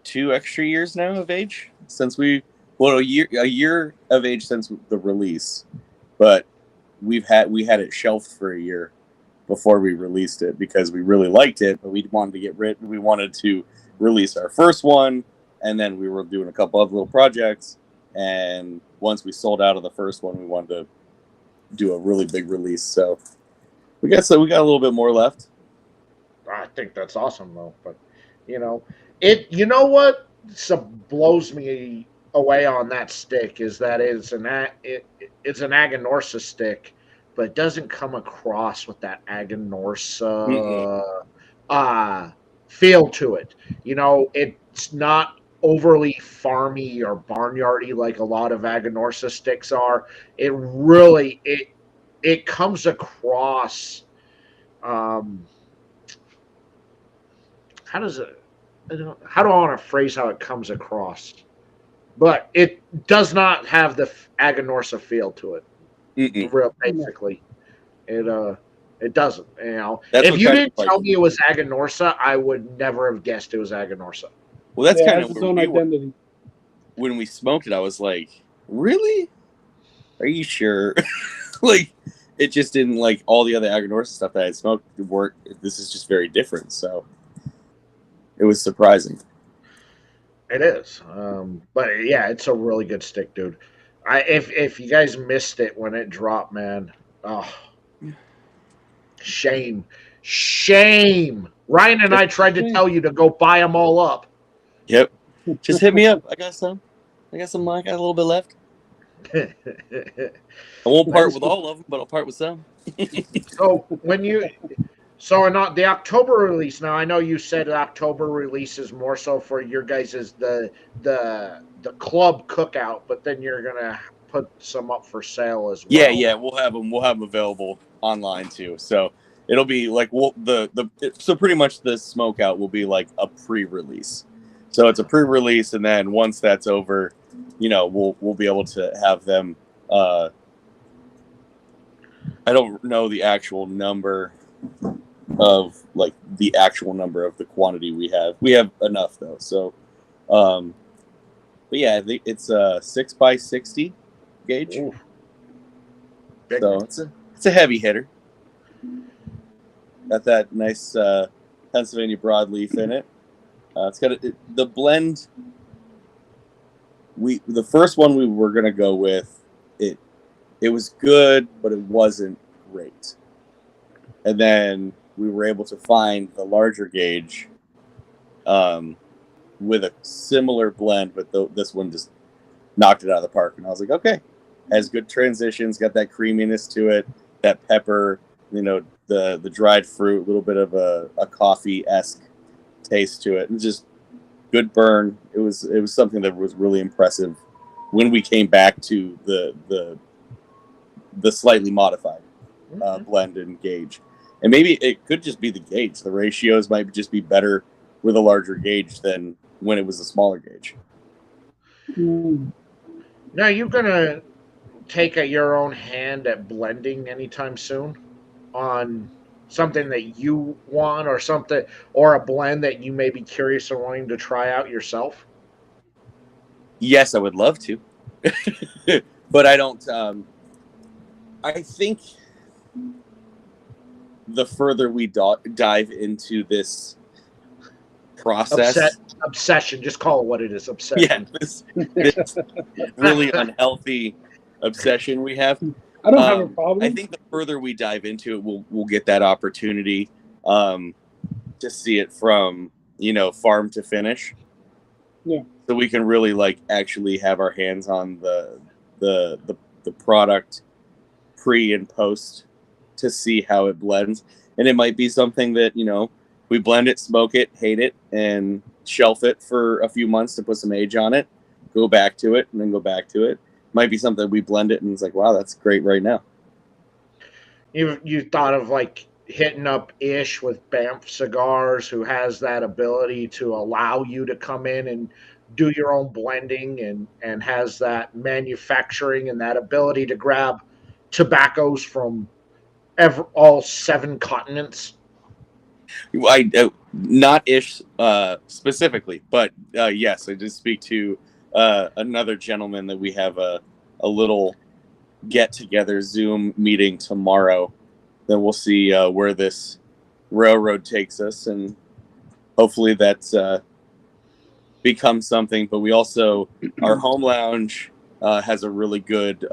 2 extra years now of age since a year of age since the release, but we had it shelved for a year before we released it because we really liked it, but we wanted to release our first one, and then we were doing a couple of little projects, and once we sold out of the first one, we wanted to do a really big release. So we got a little bit more left. I think that's awesome though, but you know what blows me away on that stick is that it's an Aganorsa stick, but it doesn't come across with that Aganorsa feel to it. It's not overly farmy or barnyardy like a lot of Aganorsa sticks are. It really it comes across. How do I want to phrase how it comes across? But it does not have the Aganorsa feel to it. Real basically, it doesn't. If you didn't tell me it was Aganorsa, I would never have guessed it was Aganorsa. Well, that's kind of its own identity. When we smoked it, I was like, "Really? Are you sure?" Like, it just didn't like all the other Aganorsa stuff that I had smoked. This is just very different. So it was surprising. It is, but yeah, it's a really good stick, dude. If you guys missed it when it dropped, man, shame. Ryan and I tried to tell you to go buy them all up. Yep, just hit me up. I got some. I got a little bit left. I won't part with all of them, but I'll part with some. So in the October release, now I know you said October release is more so for your guys' the club cookout, but then you're gonna put some up for sale as well. Yeah, we'll have them available online too. So it'll be like so pretty much the smoke out will be like a pre-release. So it's a pre-release, and then once that's over, we'll be able to have them. I don't know the actual number of the actual number of the quantity we have. We have enough though. So, but yeah, I think it's a 6x60 gauge. Ooh. So it's a heavy hitter. Got that nice Pennsylvania broadleaf in it. It's got the blend. The first one we were gonna go with it was good, but it wasn't great. And then we were able to find the larger gauge with a similar blend, but this one just knocked it out of the park. And I was like, okay, has good transitions, got that creaminess to it, that pepper, the dried fruit, a little bit of a coffee-esque taste to it, and just good burn. It was something that was really impressive when we came back to the slightly modified blend and gauge. And maybe it could just be the gauge. The ratios might just be better with a larger gauge than when it was a smaller gauge. Now, you're going to take your own hand at blending anytime soon on something that you want or a blend that you may be curious or wanting to try out yourself? Yes, I would love to. But I don't. I think the further we dive into this process, obsession, just call it what it is, obsession. Yeah, this really unhealthy obsession we have. I don't have a problem. I think the further we dive into it, we'll get that opportunity to see it from farm to finish. Yeah. So we can really actually have our hands on the product pre and post to see how it blends. And it might be something that We blend it, smoke it, hate it, and shelf it for a few months to put some age on it, go back to it, and then go back to it. Might be something we blend it and it's like, wow, that's great right now. You thought of like hitting up Ish with Banff Cigars, who has that ability to allow you to come in and do your own blending, and has that manufacturing and that ability to grab tobaccos from all 7 continents. Not Ish specifically, but yes, I did speak to another gentleman that we have a little get together Zoom meeting tomorrow. Then we'll see where this railroad takes us, and hopefully that becomes something. But we also, our home lounge has a really good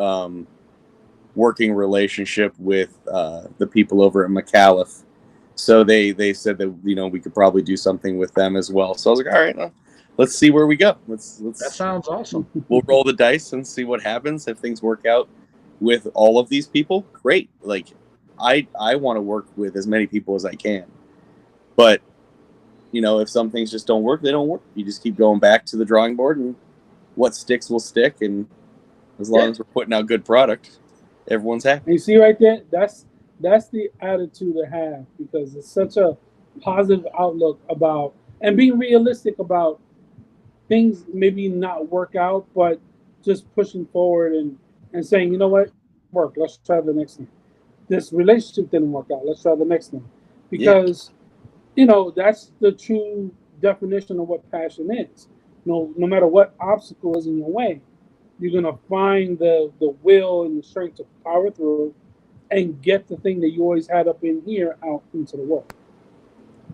working relationship with the people over at McAuliffe. So they said that, you know, we could probably do something with them as well. So I was like, all right, well, let's see where we go. Let's That sounds awesome. We'll roll the dice and see what happens. If things work out with all of these people, great. Like I want to work with as many people as I can. But, you know, if some things just don't work, they don't work. You just keep going back to the drawing board, and what sticks will stick. And as long as we're putting out good product, everyone's happy. And you see right there, that's the attitude to have, because it's such a positive outlook about, and being realistic about things maybe not work out, but just pushing forward and saying, you know what, work, let's try the next thing. This relationship didn't work out, let's try the next thing. Because, you know, that's the true definition of what passion is. No matter what obstacle is in your way, you're going to find the will and the strength to power through and get the thing that you always had up in here out into the world.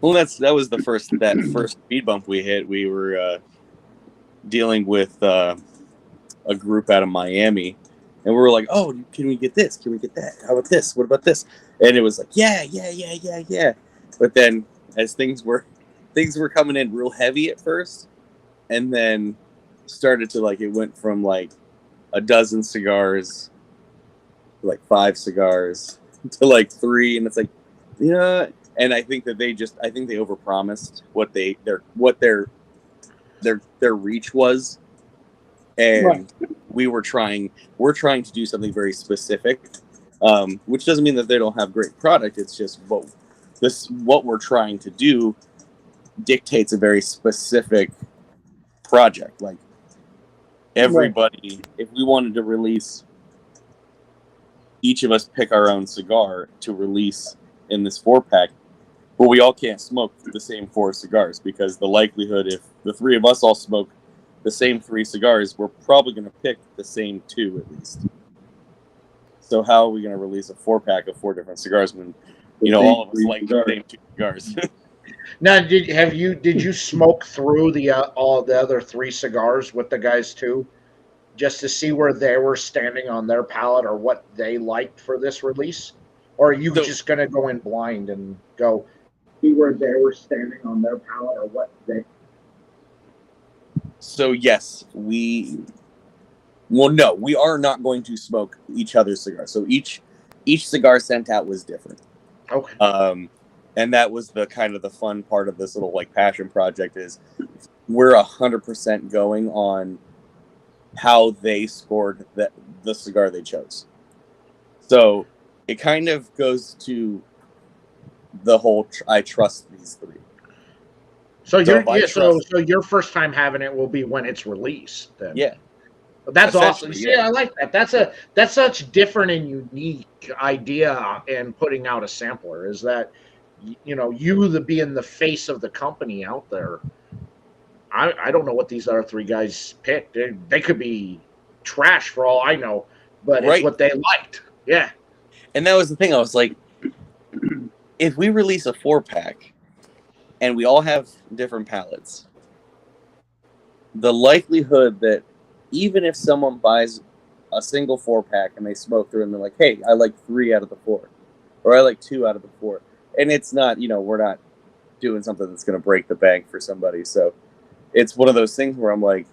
Well, that was the first speed bump we hit. We were dealing with a group out of Miami, and we were like, "Oh, can we get this? Can we get that? How about this? What about this?" And it was like, "Yeah." But then, as things were coming in real heavy at first, and then started to, like, it went from like a dozen cigars, like 5 cigars, to like 3, and it's like, yeah. And I think that they overpromised what their reach was, and right. We're trying to do something very specific, which doesn't mean that they don't have great product. It's just what we're trying to do dictates a very specific project. Like everybody, right. If we wanted to release, each of us pick our own cigar to release in this 4-pack. But we all can't smoke the same 4 cigars, because the likelihood, if the 3 of us all smoke the same 3 cigars, we're probably going to pick the same 2 at least. So how are we going to release a 4-pack of 4 different cigars when, you know, all of us like the same 2 cigars? Now, did you smoke through all the other 3 cigars with the guys too, just to see where they were standing on their palate or what they liked for this release? Or are you just going to go in blind and go see where they were standing on their palate or what they... So yes, we are not going to smoke each other's cigars. So each cigar sent out was different. Okay. And that was the kind of the fun part of this little like passion project, is we're 100% going on how they scored the cigar they chose. So it kind of goes to the whole I trust these 3. So your first time having it will be when it's released then. Yeah. That's awesome. See, I like that. That's such different and unique idea in putting out a sampler, is that, you know, being the face of the company out there. I don't know what these other 3 guys picked. They could be trash for all I know, but right. It's what they liked. Yeah. And that was the thing. I was like, if we release a 4-pack and we all have different palates, the likelihood that even if someone buys a single 4-pack and they smoke through and they're like, hey, I like 3 out of the 4, or I like 2 out of the 4. And it's not, you know, we're not doing something that's going to break the bank for somebody. So it's one of those things where I'm like,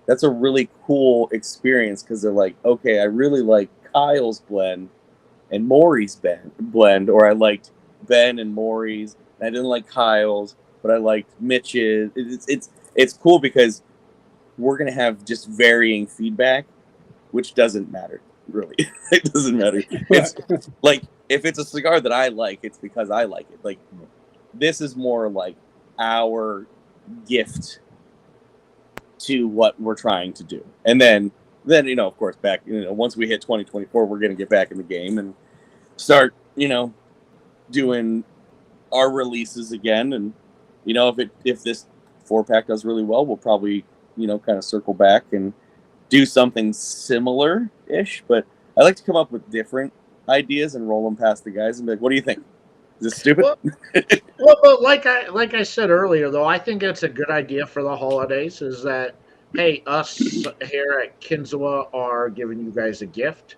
that's a really cool experience, because they're like, okay, I really like Kyle's blend and Maury's blend, or I liked Ben and Maury's, and I didn't like Kyle's, but I liked Mitch's. It's cool because we're gonna have just varying feedback, which doesn't matter really. It doesn't matter. It's like if it's a cigar that I like, it's because I like it. Like this is more like our gift to what we're trying to do, and then of course back once we hit 2024, we're gonna get back in the game and start doing our releases again, and if this 4-pack does really well, we'll probably kind of circle back and do something similar ish. But I like to come up with different ideas and roll them past the guys and be like, what do you think? Is this stupid? Well, like I said earlier, though, I think it's a good idea for the holidays. Is that hey, us here at Kinzawa are giving you guys a gift.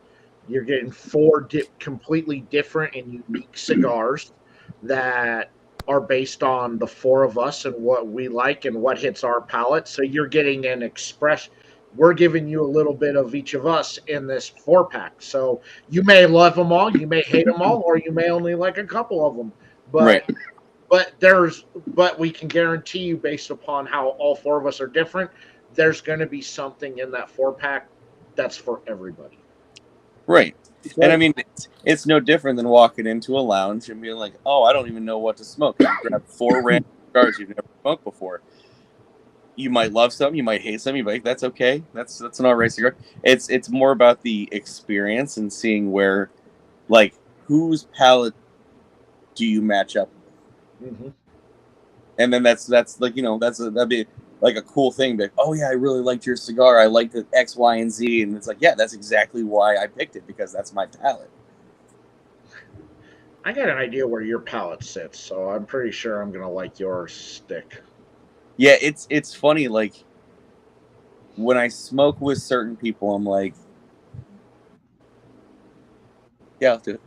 You're getting 4 completely different and unique cigars that are based on the 4 of us and what we like and what hits our palate. So you're getting an express. We're giving you a little bit of each of us in this 4-pack. So you may love them all, you may hate them all, or you may only like a couple of them. But right. but we can guarantee you, based upon how all 4 of us are different, there's going to be something in that 4-pack that's for everybody. Right. And I mean, it's no different than walking into a lounge and being like, oh, I don't even know what to smoke. You grab 4 random cigars you've never smoked before. You might love some, you might hate some, you might that's okay. That's an all right cigar. It's more about the experience and seeing where, like, whose palate do you match up with? Mm-hmm. And then that's like, that'd be like a cool thing. Like, oh yeah, I really liked your cigar. I liked the X, Y, and Z. And it's like, yeah, that's exactly why I picked it, because that's my palate. I got an idea where your palate sits, so I'm pretty sure I'm gonna like your stick. Yeah, it's funny. Like when I smoke with certain people, I'm like, yeah, I'll do it.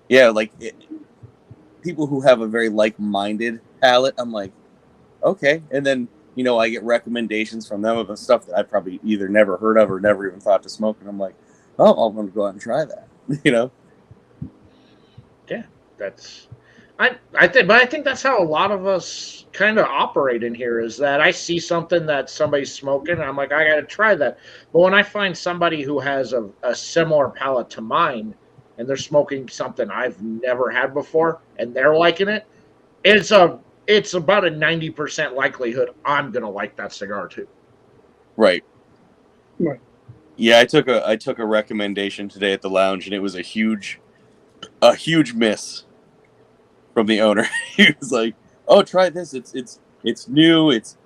Yeah, like people who have a very like-minded palate, I'm like, okay. And then I get recommendations from them of the stuff that I probably either never heard of or never even thought to smoke, and I'm like, oh, I'm gonna go out and try that. Yeah, that's I think that's how a lot of us kind of operate in here. Is that I see something that somebody's smoking, and I'm like, I got to try that. But when I find somebody who has a similar palate to mine, and they're smoking something I've never had before, and they're liking it, it's about a 90% likelihood I'm gonna like that cigar too. Right. Right. Yeah, I took a recommendation today at the lounge, and it was a huge miss from the owner. He was like, "Oh, try this. It's new. It's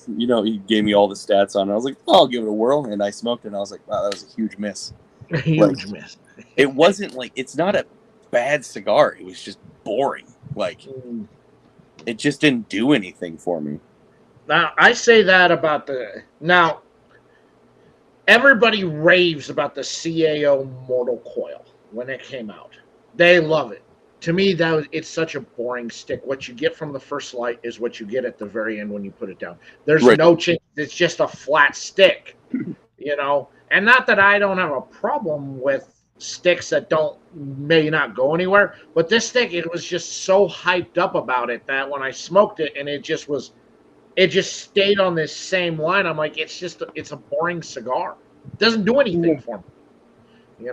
he gave me all the stats on it. I was like, oh, I'll give it a whirl, and I smoked it, and I was like, wow, that was a huge miss. Huge miss. It wasn't like, it's not a bad cigar. It was just boring. Like, it just didn't do anything for me. Now, I say that about everybody raves about the CAO Mortal Coil when it came out. They love it. To me, it's such a boring stick. What you get from the first light is what you get at the very end when you put it down. There's no change. It's just a flat stick, And not that I don't have a problem with sticks that may not go anywhere, but this stick, it was just so hyped up about it that when I smoked it, and it just stayed on this same line. I'm like, it's a boring cigar. It doesn't do anything for me,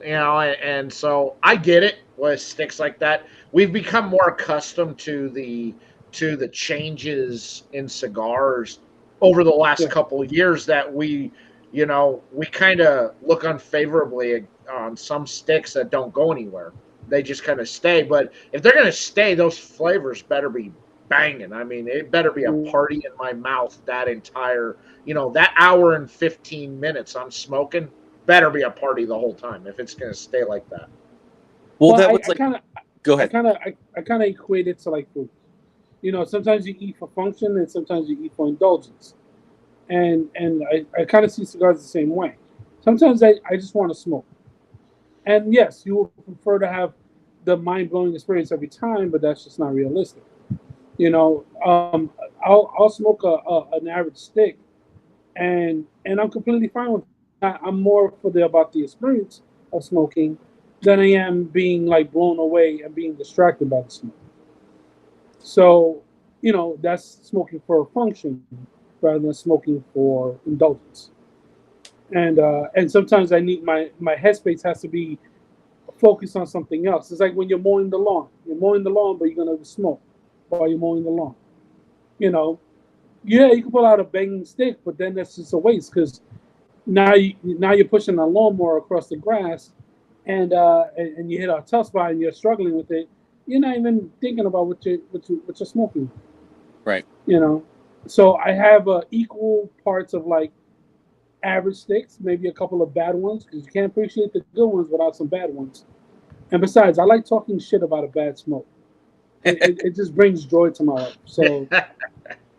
and so I get it with sticks like that. We've become more accustomed to the changes in cigars over the last couple of years that we kind of look unfavorably on some sticks that don't go anywhere. They just kind of stay. But if they're going to stay, those flavors better be banging. I mean, it better be a party in my mouth that entire, that hour and 15 minutes I'm smoking better be a party the whole time if it's going to stay like that. Well, that was go ahead. I kind of equate it to like food. Sometimes you eat for function and sometimes you eat for indulgence. And I kind of see cigars the same way. Sometimes I just want to smoke. And yes, you will prefer to have the mind-blowing experience every time, but that's just not realistic. I'll smoke an average stick, and I'm completely fine with it. I'm more about the experience of smoking than I am being like blown away and being distracted by the smoke. So, that's smoking for function rather than smoking for indulgence. And sometimes I need my headspace has to be focused on something else. It's like when you're mowing the lawn. You're mowing the lawn, but you're gonna smoke while you're mowing the lawn. You know, yeah, you can pull out a banging stick, but then that's just a waste because now you're pushing a lawnmower across the grass, and you hit a tough spot and you're struggling with it. You're not even thinking about what you're smoking. Right. So I have equal parts of like average sticks, maybe a couple of bad ones because you can't appreciate the good ones without some bad ones. And besides, I like talking shit about a bad smoke. It just brings joy to my life. So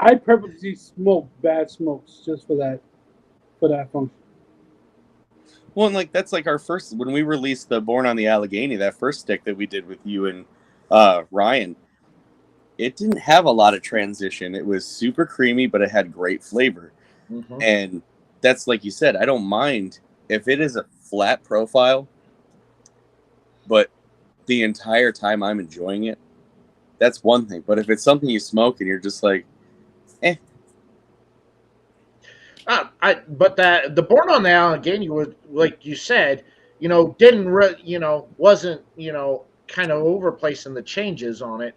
I purposely smoke bad smokes just for that function. Well, and like that's like our first when we released the Born on the Allegheny, that first stick that we did with you and Ryan. It didn't have a lot of transition. It was super creamy, but it had great flavor. Mm-hmm. And that's like you said, I don't mind if it is a flat profile, but the entire time I'm enjoying it, that's one thing. But if it's something you smoke and you're just like, eh. But the Born on the Allegheny was, like you said, didn't wasn't kind of overplacing the changes on it,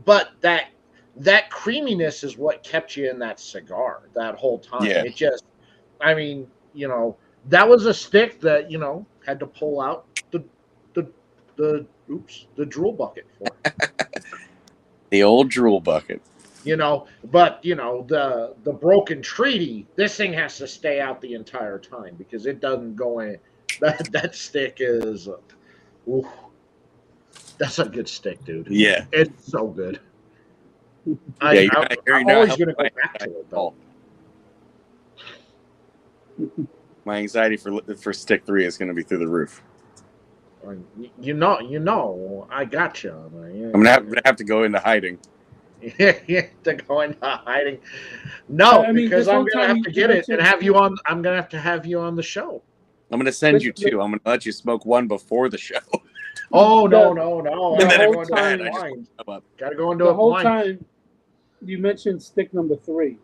but that creaminess is what kept you in that cigar that whole time. Yeah. It just, I mean, that was a stick that had to pull out the drool bucket for. The old drool bucket. But the broken treaty, this thing has to stay out the entire time because it doesn't go in. That stick is, that's a good stick, dude. Yeah, it's so good. I'm always gonna go back to it though. My anxiety for stick 3 is going to be through the roof. I got you. I'm gonna have to go into hiding. To go into hiding. No, because I'm gonna have to get it and have you on. I'm gonna have to have you on the show. I'm gonna send you 2. I'm gonna let you smoke 1 before the show. Oh no! Gotta go into the whole time. You mentioned stick number 3,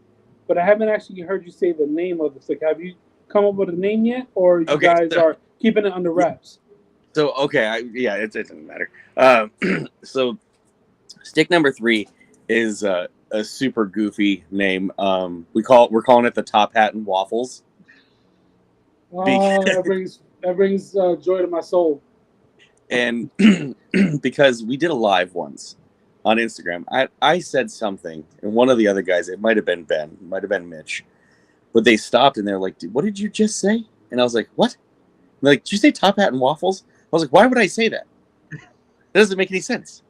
but I haven't actually heard you say the name of the stick. Have you come up with a name yet, or you guys are keeping it under wraps? So it doesn't matter. So stick number 3 is a super goofy name. We're calling it the Top Hat and Waffles. Oh, that brings joy to my soul. And because we did a live once on Instagram, I said something, and one of the other guys, it might have been Ben, it might have been Mitch, but they stopped and they're like, "What did you just say?" And I was like, "What?" And they're like, "Did you say Top Hat and Waffles?" I was like, "Why would I say that? That doesn't make any sense."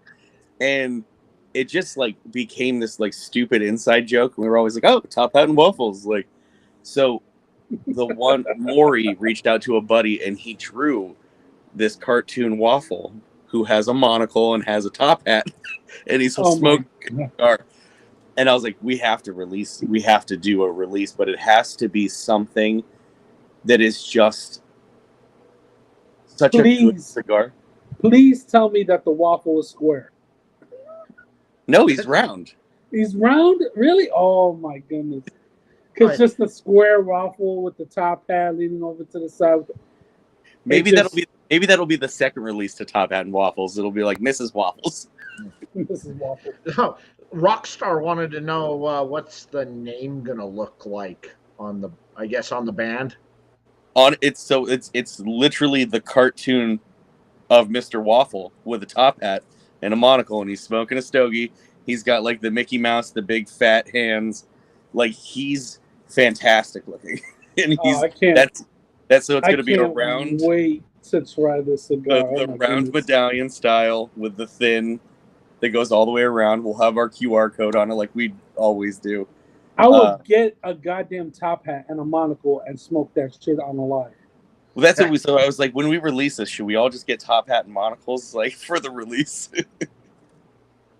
And it just like became this like stupid inside joke. And we were always like, "Oh, Top Hat and Waffles." Like, so the one Maury reached out to a buddy and he drew this cartoon waffle who has a monocle and has a top hat and he's smoking a cigar. And I was like, we have to do a release, but it has to be something that is just such a good cigar. Please tell me that the waffle is square. No, he's round. He's round? Really? Oh my goodness. Because just a square waffle with the top hat leaning over to the side. Maybe that'll be the second release to Top Hat and Waffles. It'll be like Mrs. Waffles. Mrs. Waffles. No, Rockstar wanted to know what's the name gonna look like on the band. It's literally the cartoon of Mr. Waffle with a top hat and a monocle, and he's smoking a stogie. He's got like the Mickey Mouse, the big fat hands. Like, he's fantastic looking. And that's so it's going to be a round. Wait to try this cigar. The round medallion style with the thin that goes all the way around. We'll have our QR code on it like we always do. I will get a goddamn top hat and a monocle and smoke that shit on the live. Well, that's what so I was like, when we release this, should we all just get top hat and monocles like for the release?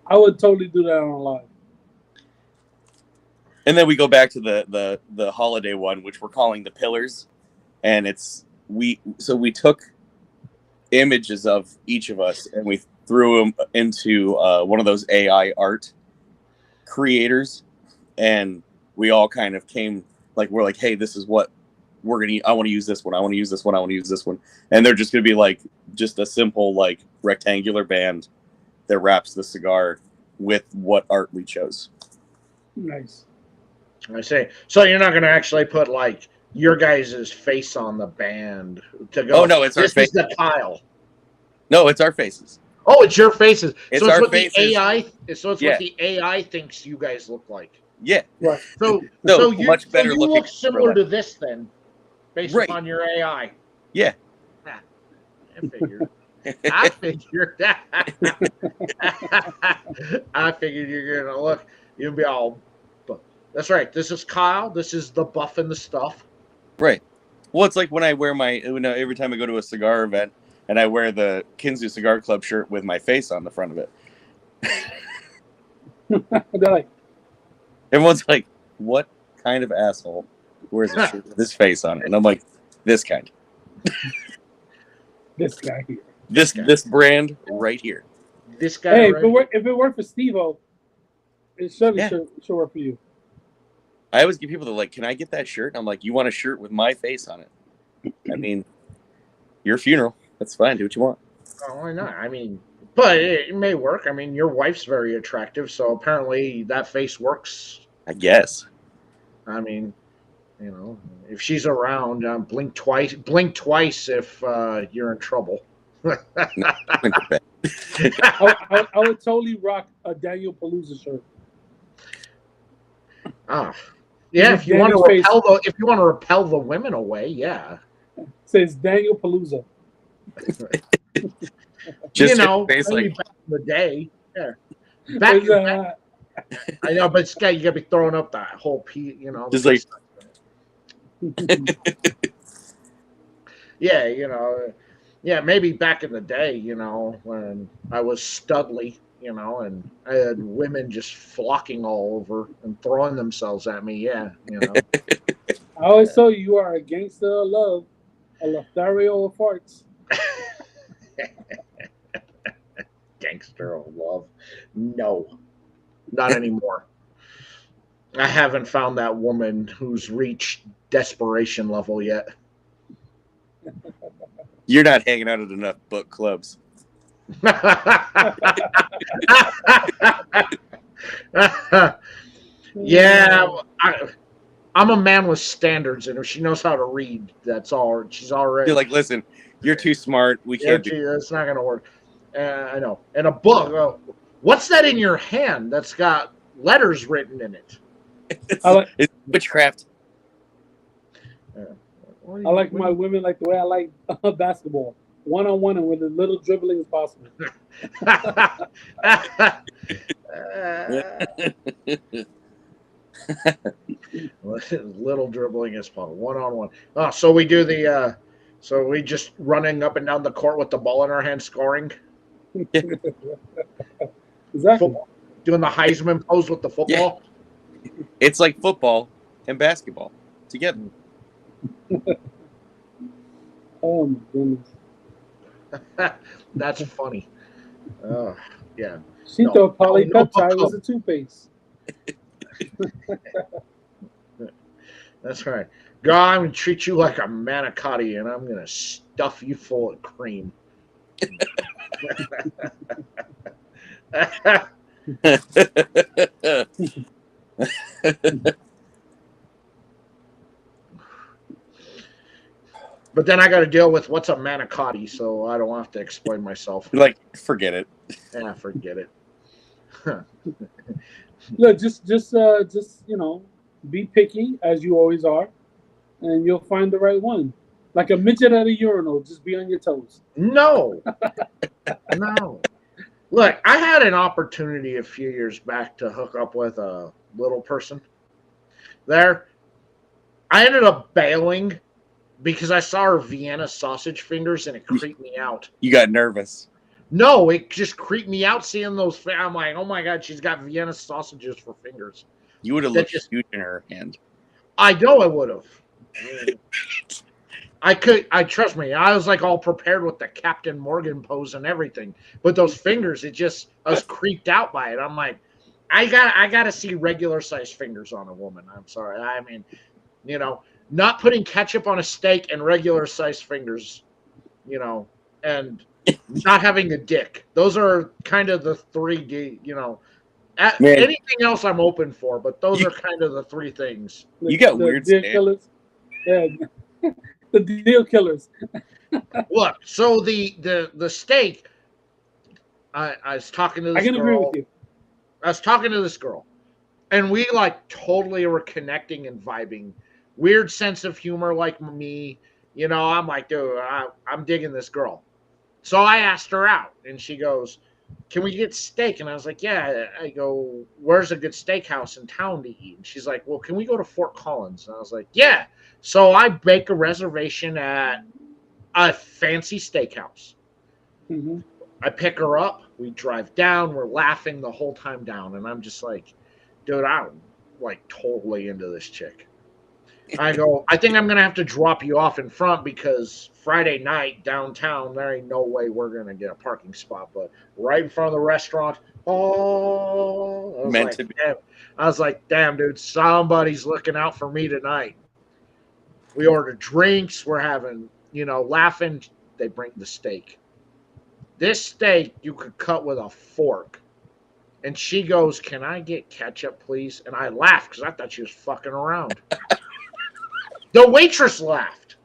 I would totally do that on a live. And then we go back to the holiday one, which we're calling the Pillars. And we took images of each of us and we threw them into one of those AI art creators, and we all kind of came like, we're like, hey, this is what we're gonna. I want to use this one. I want to use this one. I want to use this one. And they're just gonna be like just a simple like rectangular band that wraps the cigar with what art we chose. Nice. I say. So you're not gonna actually put like your guys' face on the band to go. Oh no, it's our this face. is the Kyle. No, it's our faces. Oh, it's your faces. It's so it's our what faces. the AI. So it's Yeah. what the AI thinks you guys look like. Yeah. Right. So No, so you, much better so you looking look similar for to this then, based Right. upon your AI. Yeah. Ah, I figured. I figured that. I figured you're gonna look. You'll be all. That's right. This is Kyle. This is the buff and the stuff. Right. Well, it's like when I wear my every time I go to a cigar event and I wear the Kinzu Cigar Club shirt with my face on the front of it. They're like, Everyone's like, "What kind of asshole wears a shirt with his face on it?" And I'm like, "This kind. this guy here. This brand right here." This guy. Hey, right if it worked for Steve-O, it should Yeah. work for you. I always get people that are like, "Can I get that shirt?" And I'm like, "You want a shirt with my face on it?" I mean, your funeral. That's fine. Do what you want. Oh, why not? I mean, but it may work. I mean, your wife's very attractive, so apparently that face works. I guess. I mean, you know, if she's around, blink twice. Blink twice if you're in trouble. I would totally rock a Daniel Palooza shirt. Ah, yeah. If you want to repel the women away, yeah. It says Daniel Palooza. Just you know, face maybe like back in the day, yeah. I know, but it's got you got to be throwing up that whole piece, you know. just like Yeah, you know, yeah, maybe back in the day, you know, when I was studly, you know, and I had women just flocking all over and throwing themselves at me. Yeah, you know. I always told you are a gangster of love, a Lothario of farts. Gangster of love. No, not anymore. I haven't found that woman who's reached desperation level yet. you're not hanging out at enough book clubs. Yeah, I'm a man with standards, and if she knows how to read, that's all. She's already. You're like, listen, you're too smart. We Yeah, can't do. it's not gonna work. I know. And a book. What's that in your hand? That's got letters written in it. It's witchcraft. I like my women like the way I like basketball. One-on-one and with as little dribbling as possible. Little dribbling as possible. One-on-one. Oh, so we do the. So we just running up and down the court with the ball in our hand, scoring. Exactly. Football. Doing the Heisman pose with the football. It's like football and basketball together. Oh my goodness. That's funny. Yeah. She No. thought No, polypeptide was a toothpaste. That's right. God, I'm going to treat you like a manicotti, and I'm going to stuff you full of cream. But then I got to deal with what's a manicotti, so I don't have to explain myself. Like, forget it. Yeah, forget it. Look, just you know, be picky as you always are, and you'll find the right one. Like a midget at a urinal, just be on your toes. No. No. Look, I had an opportunity a few years back to hook up with a little person there. I ended up bailing because I saw her Vienna sausage fingers and it creeped me out. You got nervous. No, it just creeped me out seeing those. I'm like, oh my God, she's got Vienna sausages for fingers. You would have That looked just- huge in her hand. I know I would have. I trust me. I was like all prepared with the Captain Morgan pose and everything, but those fingers, I was creeped out by it. I'm like, I gotta see regular sized fingers on a woman. I'm sorry. I mean, not putting ketchup on a steak and regular sized fingers, and not having a dick. Those are kind of the 3D, Man, anything else I'm open for, but those You- are kind of the three things. You got the weird deal stand- killers. Yeah, the deal killers. Look, so the steak, I was talking to this I can girl. agree with you. I was talking to this girl, and we like totally were connecting and vibing. Weird sense of humor, like me. I'm like, dude, I'm digging this girl. So I asked her out, and she goes, "Can we get steak?" And I was like, "Yeah." I go, "Where's a good steakhouse in town to eat?" And she's like, "Well, can we go to Fort Collins?" And I was like, "Yeah." So I make a reservation at a fancy steakhouse. Hmm. I pick her up. We drive down. We're laughing the whole time down. And I'm just like, dude, I'm like totally into this chick. I go, I think I'm going to have to drop you off in front because Friday night downtown, there ain't no way we're going to get a parking spot. But right in front of the restaurant, oh, Meant to be. damn. I was like, damn, dude, somebody's looking out for me tonight. We ordered drinks. We're having, laughing. They bring the steak. This steak you could cut with a fork. And she goes, "Can I get ketchup, please?" And I laughed because I thought she was fucking around. The waitress laughed.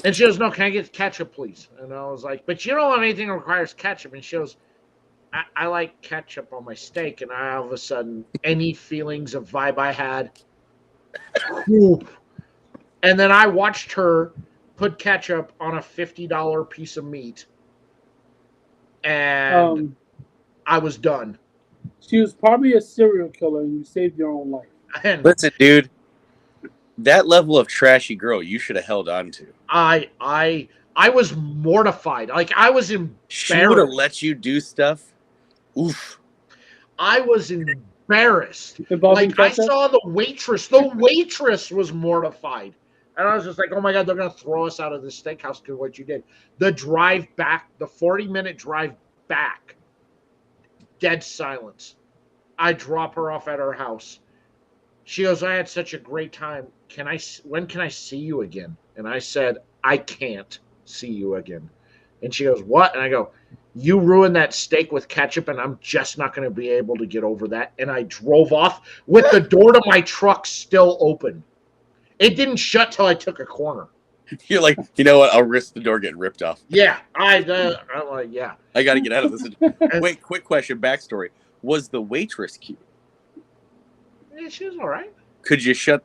And she goes, "No, can I get ketchup, please?" And I was like, "But you don't have anything that requires ketchup." And she goes, I like ketchup on my steak. And I all of a sudden, any feelings of vibe I had, whoop. And then I watched her put ketchup on a $50 piece of meat. And I was done. She was probably a serial killer, and you saved your own life. And Listen, dude, that level of trashy girl you should have held on to. I was mortified. Like I was She would have embarrassed. let you do stuff. Oof. I was embarrassed. Involving Like I ketchup? saw the waitress. The waitress was mortified. And I was just like, oh my God, they're going to throw us out of this steakhouse because of what you did. The drive back, the 40-minute drive back, dead silence. I drop her off at her house. She goes, "I had such a great time. When can I see you again?" And I said, "I can't see you again." And she goes, "What?" And I go, "You ruined that steak with ketchup, and I'm just not going to be able to get over that." And I drove off with the door to my truck still open. It didn't shut till I took a corner. You're like, you know what? I'll risk the door getting ripped off. Yeah, I'm like, yeah. I got to get out of this. Wait, quick question, backstory. Was the waitress cute? Yeah, she was all right.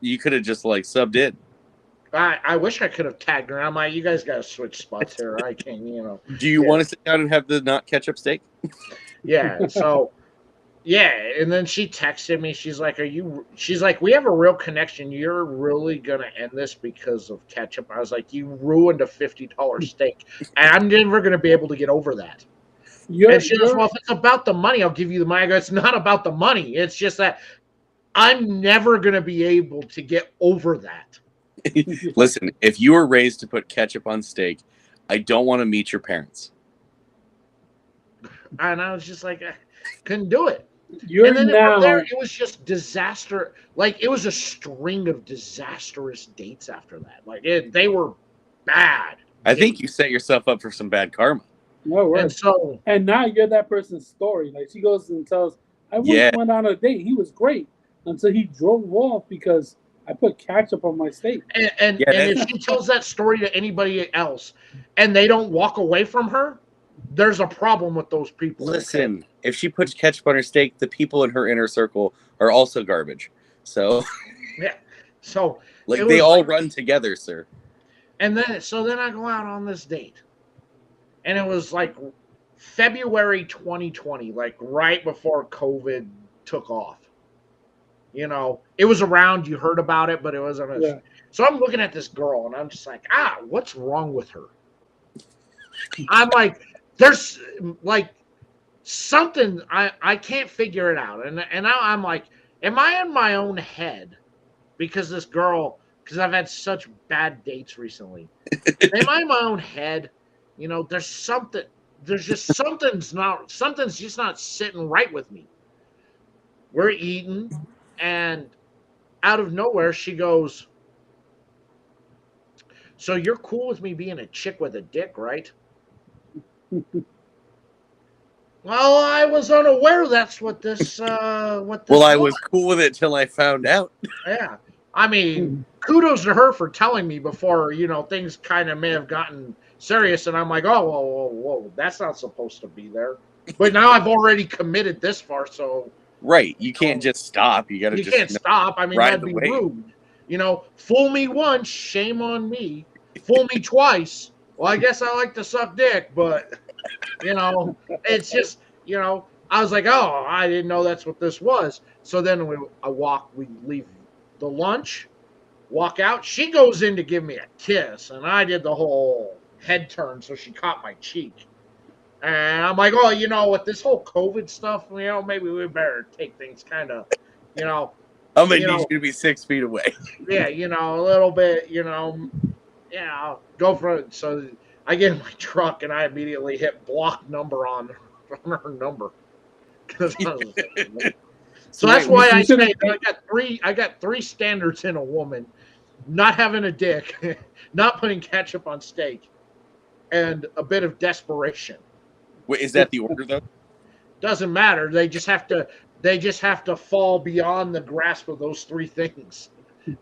You could have just like subbed in. I wish I could have tagged her. I'm like, you guys got to switch spots here. I can't, Do you Yeah. want to sit down and have the not ketchup steak? Yeah. So, yeah. And then she texted me. She's like, we have a real connection. You're really going to end this because of ketchup. I was like, you ruined a $50 steak. And I'm never going to be able to get over that. And she goes, well, if it's about the money, I'll give you the money. I go, it's not about the money. It's just that I'm never going to be able to get over that. Listen, if you were raised to put ketchup on steak, I don't want to meet your parents. And I was just like, I couldn't do it. You're And then now. from there, it was just disaster. Like, it was a string of disastrous dates after that. Like, they were bad. I think you set yourself up for some bad karma. No worries. And so, And now you're that person's story. Like she goes and tells, I once Yeah. went on a date. He was great until he drove off because I put ketchup on my steak. and Yeah, if she tells that story to anybody else and they don't walk away from her, there's a problem with those people. Listen, if she puts ketchup on her steak, the people in her inner circle are also garbage. So, Yeah. So, like, It they was all like- run together, sir. and then I go out on this date. And it was like February 2020, like right before COVID took off. It was around, you heard about it, but it wasn't. Yeah. So I'm looking at this girl and I'm just like, what's wrong with her? I'm like, there's like something, I can't figure it out. And now I'm like, am I in my own head? Because I've had such bad dates recently. Am I in my own head? There's just something's just not sitting right with me. we're eating, and out of nowhere, she goes, "So you're cool with me being a chick with a dick, right?" Well, I was unaware that's what this. Well, I was cool with it till I found out. Yeah, I mean, kudos to her for telling me before things kind of may have gotten serious, and I'm like, oh, whoa, that's not supposed to be there. But now I've already committed this far, so right, you can't just stop. You got to. You can't stop. I mean, that'd be rude. Fool me once, shame on me. Fool me twice. Well, I guess I like to suck dick, but it's just I was like, oh, I didn't know that's what this was. So then we leave the lunch, walk out. She goes in to give me a kiss, and I did the whole head turn, so she caught my cheek. And I'm like, oh, with this whole COVID stuff, maybe we better take things kind of, I'm gonna need you to be 6 feet away. Yeah, a little bit, go for it. So I get in my truck and I immediately hit block number on her number. So that's why I say I got three standards in a woman: not having a dick, not putting ketchup on steak, and a bit of desperation. Wait, is that the order though? Doesn't matter. They just have to fall beyond the grasp of those three things.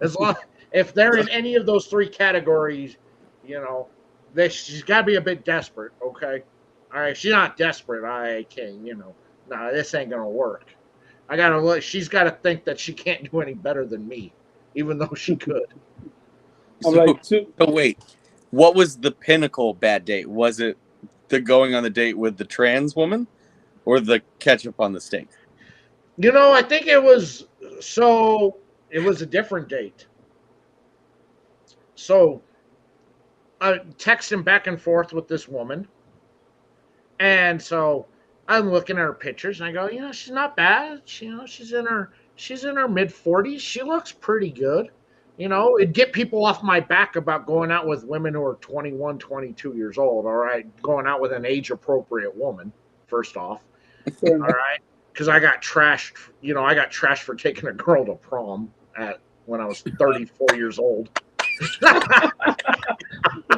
As long if they're in any of those three categories, she's got to be a bit desperate. Okay, all right. She's not desperate. I can't. Nah, this ain't gonna work. I gotta look. She's got to think that she can't do any better than me, even though she could. So wait, what was the pinnacle bad date? Was it the going on the date with the trans woman, or the ketchup on the steak? I think it was a different date. So I texting back and forth with this woman, and so I'm looking at her pictures, and I go, she's not bad. She's in her mid-40s. She looks pretty good. It'd get people off my back about going out with women who are 21, 22 years old. All right, going out with an age-appropriate woman. First off, all right, because I got trashed. I got trashed for taking a girl to prom when I was 34 years old.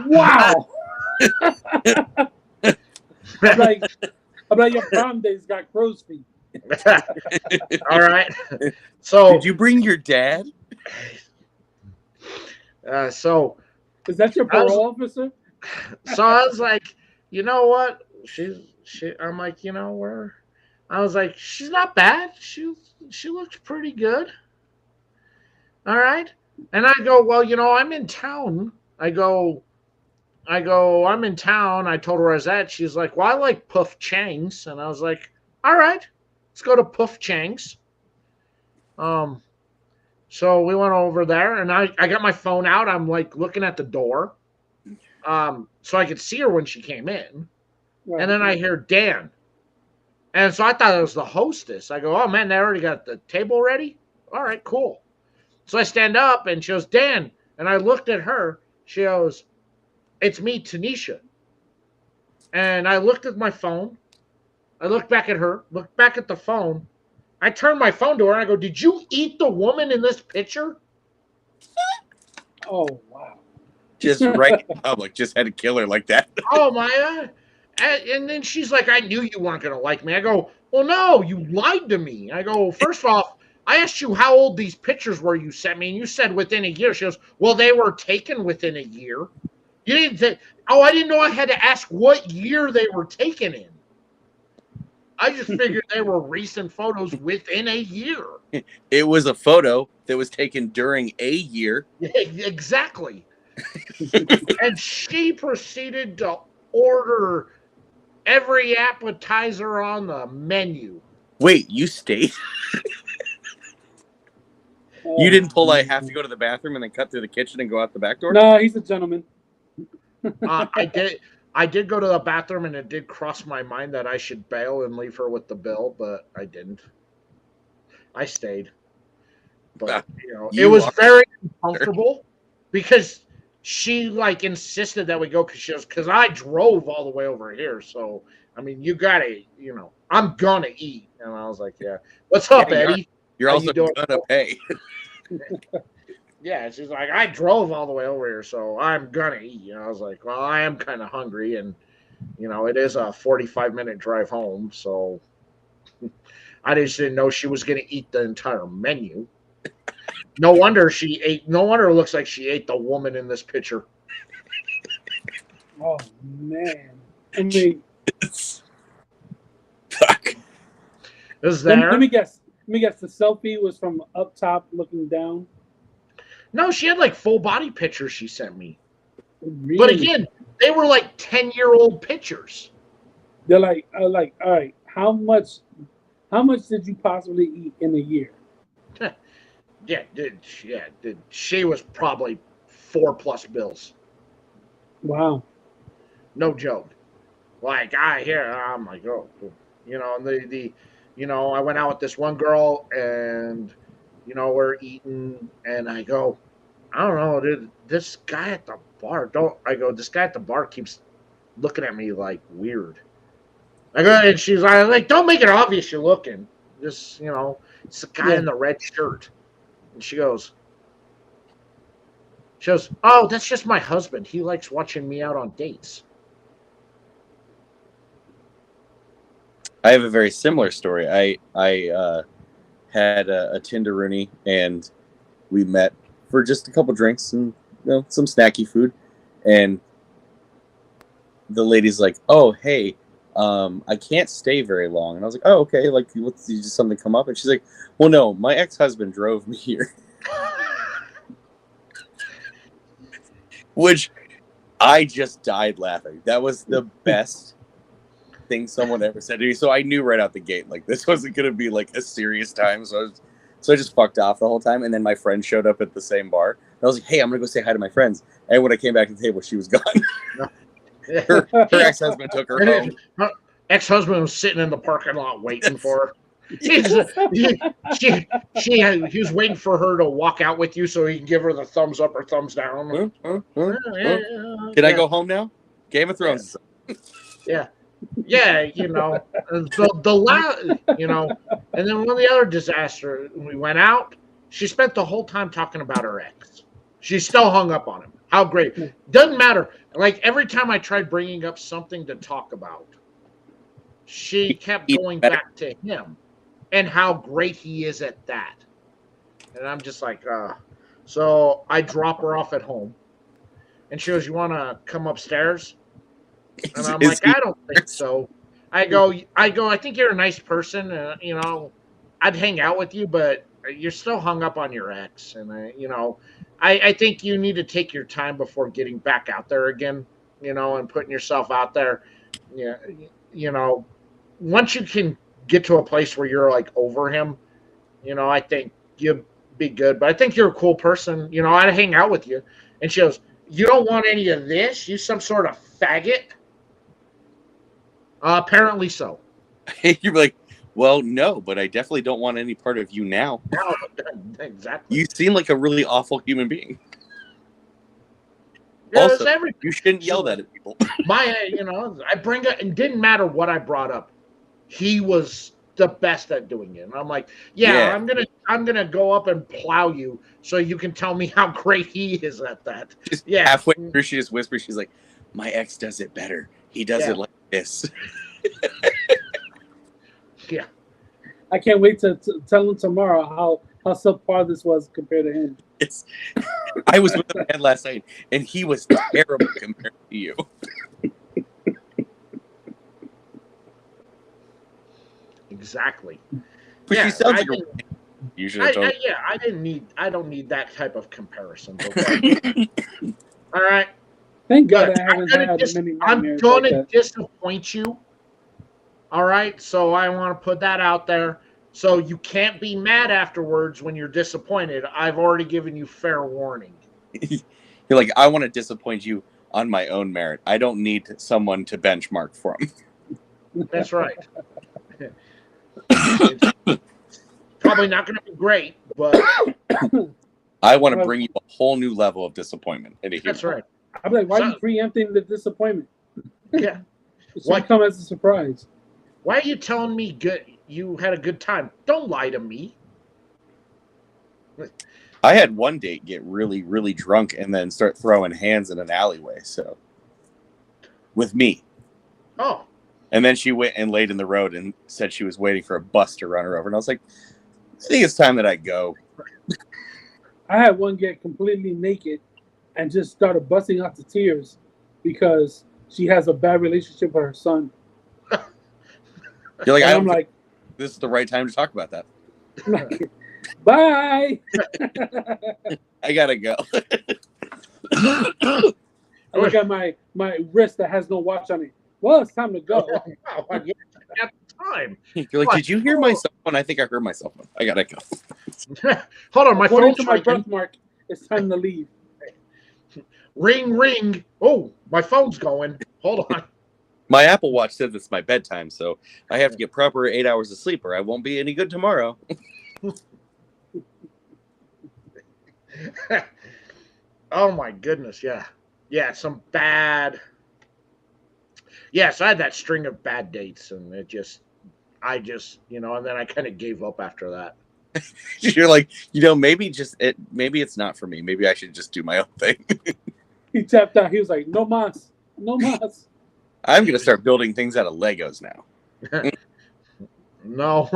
Wow. I'm like your prom days got crow's feet. All right. So did you bring your dad? So is that your parole officer? So I was like, you know what? I'm like, I was like, she's not bad. She looks pretty good. All right. And I go, well, I'm in town. I go, I'm in town. I told her I was at. She's like, well, I like Puff Chang's. And I was like, all right, let's go to Puff Chang's. So we went over there, and I got my phone out. I'm like looking at the door, so I could see her when she came in. Right. And then I hear Dan. And so I thought it was the hostess. I go, oh, man, they already got the table ready? All right, cool. So I stand up, and she goes, Dan. And I looked at her. She goes, it's me, Tanisha. And I looked at my phone. I looked back at her, looked back at the phone. I turned my phone to her, and I go, did you eat the woman in this picture? Oh, wow. Just right in public. Just had to kill her like that. Oh, my God. And then she's like, I knew you weren't going to like me. I go, well, no, you lied to me. I go, first off, I asked you how old these pictures were you sent me, and you said within a year. She goes, well, they were taken within a year. You didn't say, I didn't know I had to ask what year they were taken in. I just figured they were recent photos within a year. It was a photo that was taken during a year. Exactly. And she proceeded to order every appetizer on the menu. Wait, you stayed? You didn't pull I have to go to the bathroom and then cut through the kitchen and go out the back door? No, he's a gentleman. I did go to the bathroom, and it did cross my mind that I should bail and leave her with the bill, but I didn't. I stayed. But it was very uncomfortable because she insisted that we go because I drove all the way over here, so I mean, you gotta, I'm gonna eat. And I was like, yeah. What's up, Yeah, Eddie? You're How also you doing? gonna pay. Yeah, she's like, I drove all the way over here, so I'm gonna eat. And I was like, well, I am kind of hungry, and it is a 45-minute drive home, so I just didn't know she was gonna eat the entire menu. No wonder she ate. No wonder it looks like she ate the woman in this picture. Oh man. I mean, Fuck. Is let there? me guess. Let me guess. The selfie was from up top looking down. No, she had like full body pictures she sent me. Really? But again, they were like 10-year-old pictures. They're like, all right, how much did you possibly eat in a year? Yeah, she was probably 4+ bills. Wow. No joke. Like I'm like, oh, and I went out with this one girl, and we're eating, and I go, I don't know, dude, this guy at the bar, this guy at the bar keeps looking at me like weird. I go, and she's like, don't make it obvious you're looking. Just, it's the guy in the red shirt. And she goes, oh, that's just my husband. He likes watching me out on dates. I have a very similar story. I had a Tinderoonie, and we met for just a couple drinks and some snacky food. And the lady's like, "Oh, hey, I can't stay very long." And I was like, "Oh, okay. Like, what's just something come up?" And she's like, "Well, no, my ex-husband drove me here," which I just died laughing. That was the best thing someone ever said to me. So I knew right out the gate, like, this wasn't going to be like a serious time. So I just fucked off the whole time. And then my friend showed up at the same bar. And I was like, hey, I'm going to go say hi to my friends. And when I came back to the table, she was gone. her ex-husband took her home. Her ex-husband was sitting in the parking lot waiting for her. He was waiting for her to walk out with you so he can give her the thumbs up or thumbs down. Can I go home now? Game of Thrones. Yeah. Yeah, the last, and then one of the other disasters, we went out, she spent the whole time talking about her ex. She still hung up on him. How great. Doesn't matter. Like, every time I tried bringing up something to talk about, she kept going back to him and how great he is at that. And I'm just like, so I drop her off at home, and she goes, you want to come upstairs? And I'm like, I don't think so. I go, I think you're a nice person. I'd hang out with you, but you're still hung up on your ex. And, I think you need to take your time before getting back out there again, and putting yourself out there. Yeah, once you can get to a place where you're like over him, I think you'd be good. But I think you're a cool person. I'd hang out with you. And she goes, you don't want any of this? You some sort of faggot? Apparently so. You're like, well, no, but I definitely don't want any part of you now. No, exactly. You seem like a really awful human being. Yeah, also, you shouldn't yell that at people. I bring it, and didn't matter what I brought up. He was the best at doing it. And I'm like, yeah. I'm gonna go up and plow you so you can tell me how great he is at that. Just halfway through, she just whispers, she's like, my ex does it better. He does it like this. Yeah. I can't wait to tell him tomorrow how subpar this was compared to him. I was with a man last night, and he was terrible compared to you. Exactly. But she sounds like I don't need that type of comparison. Okay? All right. Thank God I haven't had many I'm going to disappoint you. All right. So I want to put that out there. So you can't be mad afterwards when you're disappointed. I've already given you fair warning. You're like, I want to disappoint you on my own merit. I don't need someone to benchmark from. That's right. It's probably not going to be great, but I want to bring you a whole new level of disappointment. That's right. I'm like, why are you preempting the disappointment? Yeah. It should What? come as a surprise. Why are you telling me good? You had a good time. Don't lie to me. I had one date get really, really drunk and then start throwing hands in an alleyway. So, with me. Oh, And then she went and laid in the road and said she was waiting for a bus to run her over. And I was like, I think it's time that I go. I had one get completely naked and just started busting out the tears because she has a bad relationship with her son. You're like, And I I'm don't think like, this is the right time to talk about that. bye. I gotta go. I look at my wrist that has no watch on it. Well, it's time to go. wow, at the time. You're like, did you hear my cell phone? I think I heard my cell phone. I gotta go. Hold on, my According phone's to my ringing. birthmark, it's time to leave. Ring, ring. Oh, my phone's going. Hold on. My Apple Watch says it's my bedtime, so I have to get proper 8 hours of sleep or I won't be any good tomorrow. Oh my goodness, yeah. Yeah, some bad. Yes, I had that string of bad dates, and I just, and then I kind of gave up after that. You're like, maybe it's not for me. Maybe I should just do my own thing. He tapped out. He was like, no mas. No mas. I'm gonna start building things out of Legos now. No,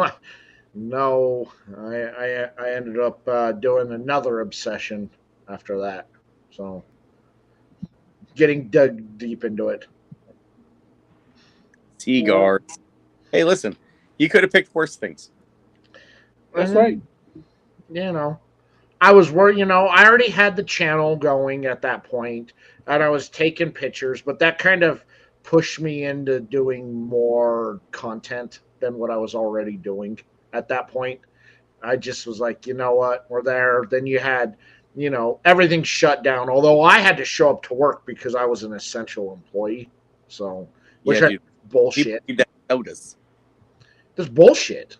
no, I ended up doing another obsession after that. So, getting dug deep into it. T-guards. Hey, listen, you could have picked worse things. That's right. I was worried, I already had the channel going at that point, and I was taking pictures, but that kind of pushed me into doing more content than what I was already doing at that point. I just was like, you know what, we're there. Then you had, everything shut down, although I had to show up to work because I was an essential employee. So, which Yeah, is dude. bullshit. People need that notice. This bullshit.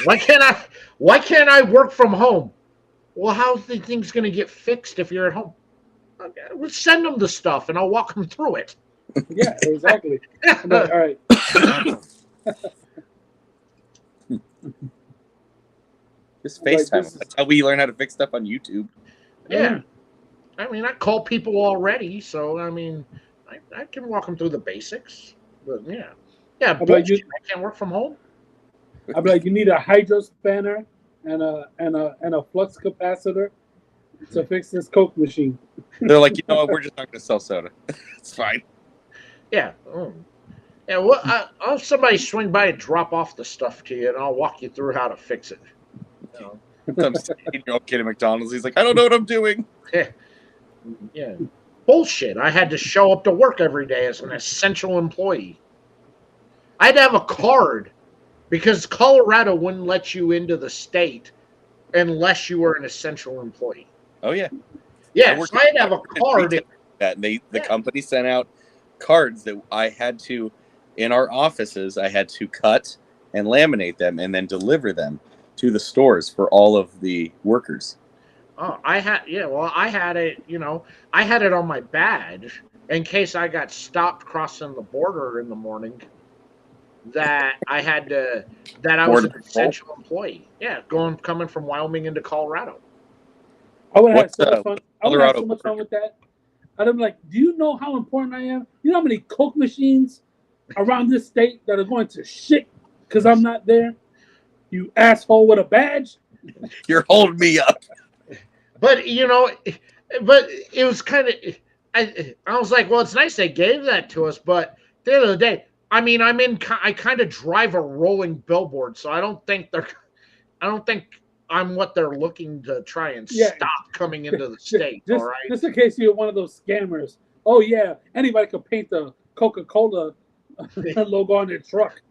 Why can't I work from home? Well, how's the thing's going to get fixed if you're at home? Okay, we'll send them the stuff and I'll walk them through it. Yeah, exactly. I'm like, all right. Just Like, FaceTime. this is- That's how we learn how to fix stuff on YouTube. Yeah. I mean, I call people already, so I mean, I can walk them through the basics. But yeah. Yeah, How about bullshit. you? I can't work from home. I'm like, you need a hydro spanner and a flux capacitor to fix this Coke machine. They're like, what, we're just not going to sell soda. It's fine. Yeah. Yeah, well, I'll have somebody swing by and drop off the stuff to you, and I'll walk you through how to fix it. Some 16-year-old kid at McDonald's. He's like, I don't know what I'm doing. Yeah. Bullshit. I had to show up to work every day as an essential employee. I had to have a card because Colorado wouldn't let you into the state unless you were an essential employee. Oh, yeah. Yeah, worked so I had to have a card. That the company sent out cards that I had to, in our offices, I had to cut and laminate them and then deliver them to the stores for all of the workers. Oh, I had it, I had it on my badge in case I got stopped crossing the border in the morning. That I was an essential employee. Yeah, coming from Wyoming into Colorado. I would have had so much fun. I would have Colorado so much fun with that. I'd be like, do you know how important I am? You know how many Coke machines around this state that are going to shit because I'm not there? You asshole with a badge. You're holding me up. But it was kind of. I was like, well, it's nice they gave that to us, but at the end of the day, I mean, I kind of drive a rolling billboard, so I don't think I'm what they're looking to try and stop coming into the state. All right, just in case you're one of those scammers. Oh yeah, anybody could paint the Coca-Cola logo on their truck.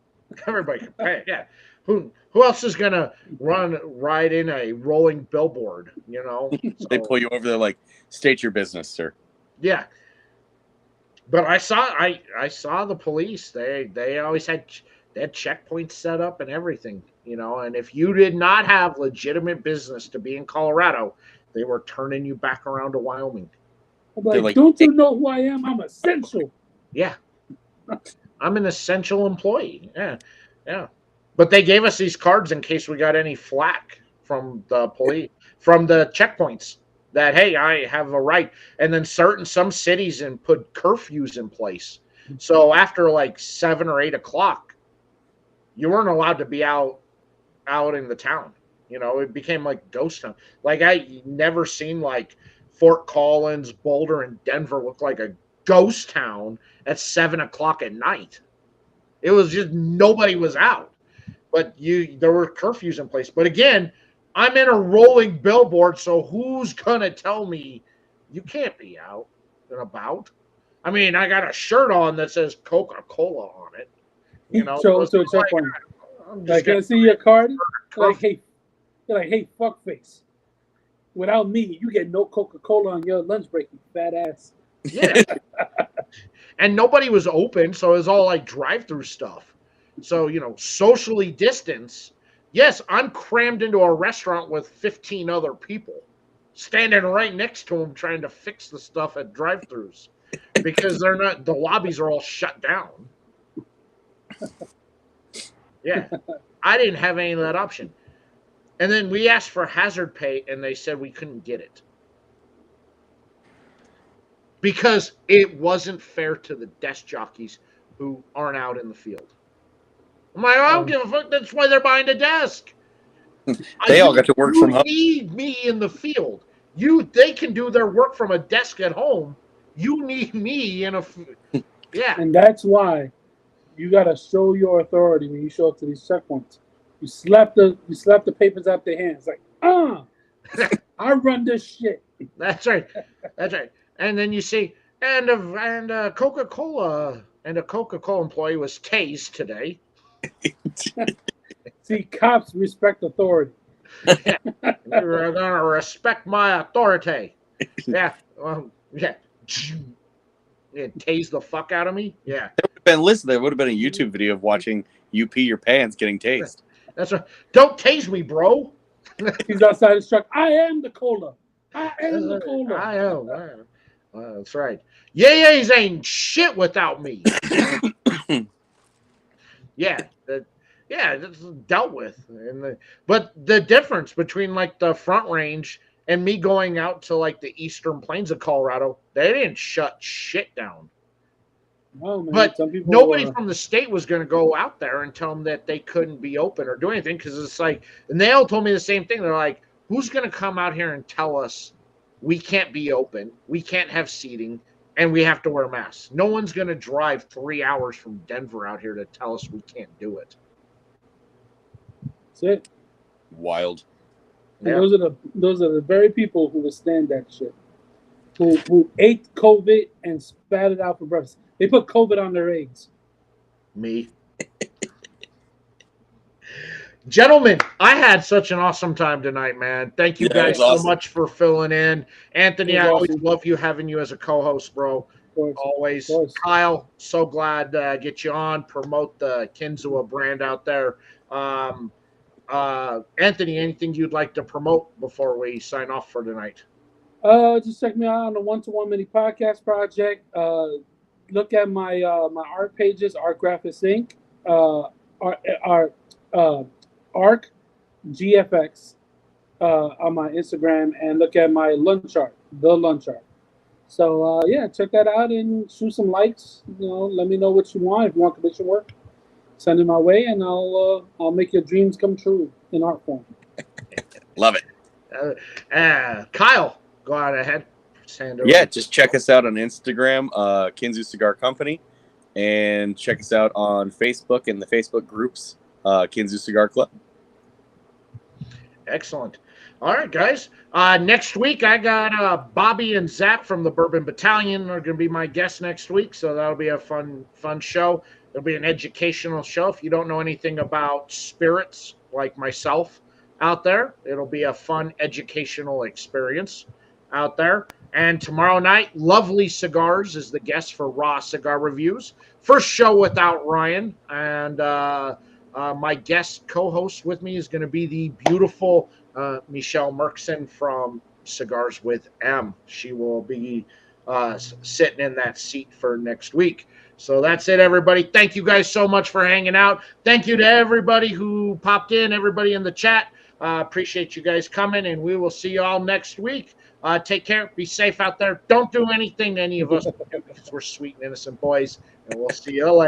Everybody can pay. Yeah, who else is gonna ride in a rolling billboard? They pull you over there like, state your business, sir. Yeah. But I saw the police. They always had checkpoints set up and everything, and if you did not have legitimate business to be in Colorado, they were turning you back around to Wyoming. I'm like, don't you know who I am? I'm essential. Yeah. I'm an essential employee. Yeah. But they gave us these cards in case we got any flack from the police, from the checkpoints. That hey, I have a right. And then some cities and put curfews in place. So after like 7 or 8 o'clock, you weren't allowed to be out in the town. It became like ghost town. Like I never seen like Fort Collins, Boulder, and Denver look like a ghost town at 7 o'clock at night. It was just nobody was out. But there were curfews in place. But again, I'm in a rolling billboard, so who's gonna tell me you can't be out and about? I mean, I got a shirt on that says Coca-Cola on it. So checkpoint. Like, can I see your card? Like, hey, fuckface. Without me, you get no Coca-Cola on your lunch break, you fat ass. Yeah. And nobody was open, so it was all like drive-through stuff. So, socially distance. Yes, I'm crammed into a restaurant with 15 other people standing right next to them trying to fix the stuff at drive-throughs because the lobbies are all shut down. Yeah. I didn't have any of that option. And then we asked for hazard pay and they said we couldn't get it. Because it wasn't fair to the desk jockeys who aren't out in the field. I'm like, I don't give a fuck. That's why they're behind a desk. They all got to work from home. You need me in the field. They can do their work from a desk at home. You need me in yeah. And that's why you got to show your authority when you show up to these checkpoints. You slap the papers out their hands like, I run this shit. That's right. And then you see, and Coca-Cola and a Coca-Cola employee was tased today. See, cops respect authority. Yeah. You're gonna respect my authority. Yeah. Yeah. Tase the fuck out of me. Yeah. There would have been a YouTube video of watching you pee your pants getting tased. That's right. Don't tase me, bro. He's outside his truck. I am the cola. I am the cola. I am. That's right. He's ain't shit without me. Yeah. That's dealt with. But the difference between like the Front Range and me going out to like the Eastern Plains of Colorado, they didn't shut shit down. Oh, man. But nobody from the state was going to go out there and tell them that they couldn't be open or do anything because it's like, and they all told me the same thing. They're like, who's going to come out here and tell us we can't be open, we can't have seating, and we have to wear masks? No one's going to drive 3 hours from Denver out here to tell us we can't do it. That's it. Wild. Yeah. Those are the very people who withstand that shit. Who ate COVID and spat it out for breakfast. They put COVID on their eggs. Me. Gentlemen, I had such an awesome time tonight, man. Thank you guys so much for filling in. Anthony, I always love having you as a co-host, bro. Always. Kyle, so glad to get you on, promote the Kinzua brand out there. Anthony, anything you'd like to promote before we sign off for tonight? Just check me out on the One-to-One Mini Podcast Project. Look at my my art pages, Art Graphics Inc., Arc GFX on my Instagram, and look at my lunch art, The Lunch Art. So check that out and shoot some likes. Let me know what you want. If you want commission work, send it my way, and I'll make your dreams come true in art form. Love it. Kyle, go out ahead. Just check us out on Instagram, Kinzu Cigar Company, and check us out on Facebook and the Facebook groups, Kinzu Cigar Club. Excellent. All right, guys. Next week, I got Bobby and Zach from the Bourbon Battalion are going to be my guests next week, so that'll be a fun show. It'll be an educational show. If you don't know anything about spirits like myself out there, it'll be a fun educational experience out there. And tomorrow night, Lovely Cigars is the guest for Raw Cigar Reviews. First show without Ryan. And my guest co-host with me is going to be the beautiful Michelle Merksen from Cigars with M. She will be sitting in that seat for next week. So that's it, everybody. Thank you guys so much for hanging out. Thank you to everybody who popped in, everybody in the chat. Appreciate you guys coming, and we will see you all next week. Take care. Be safe out there. Don't do anything to any of us because we're sweet and innocent boys, and we'll see you later.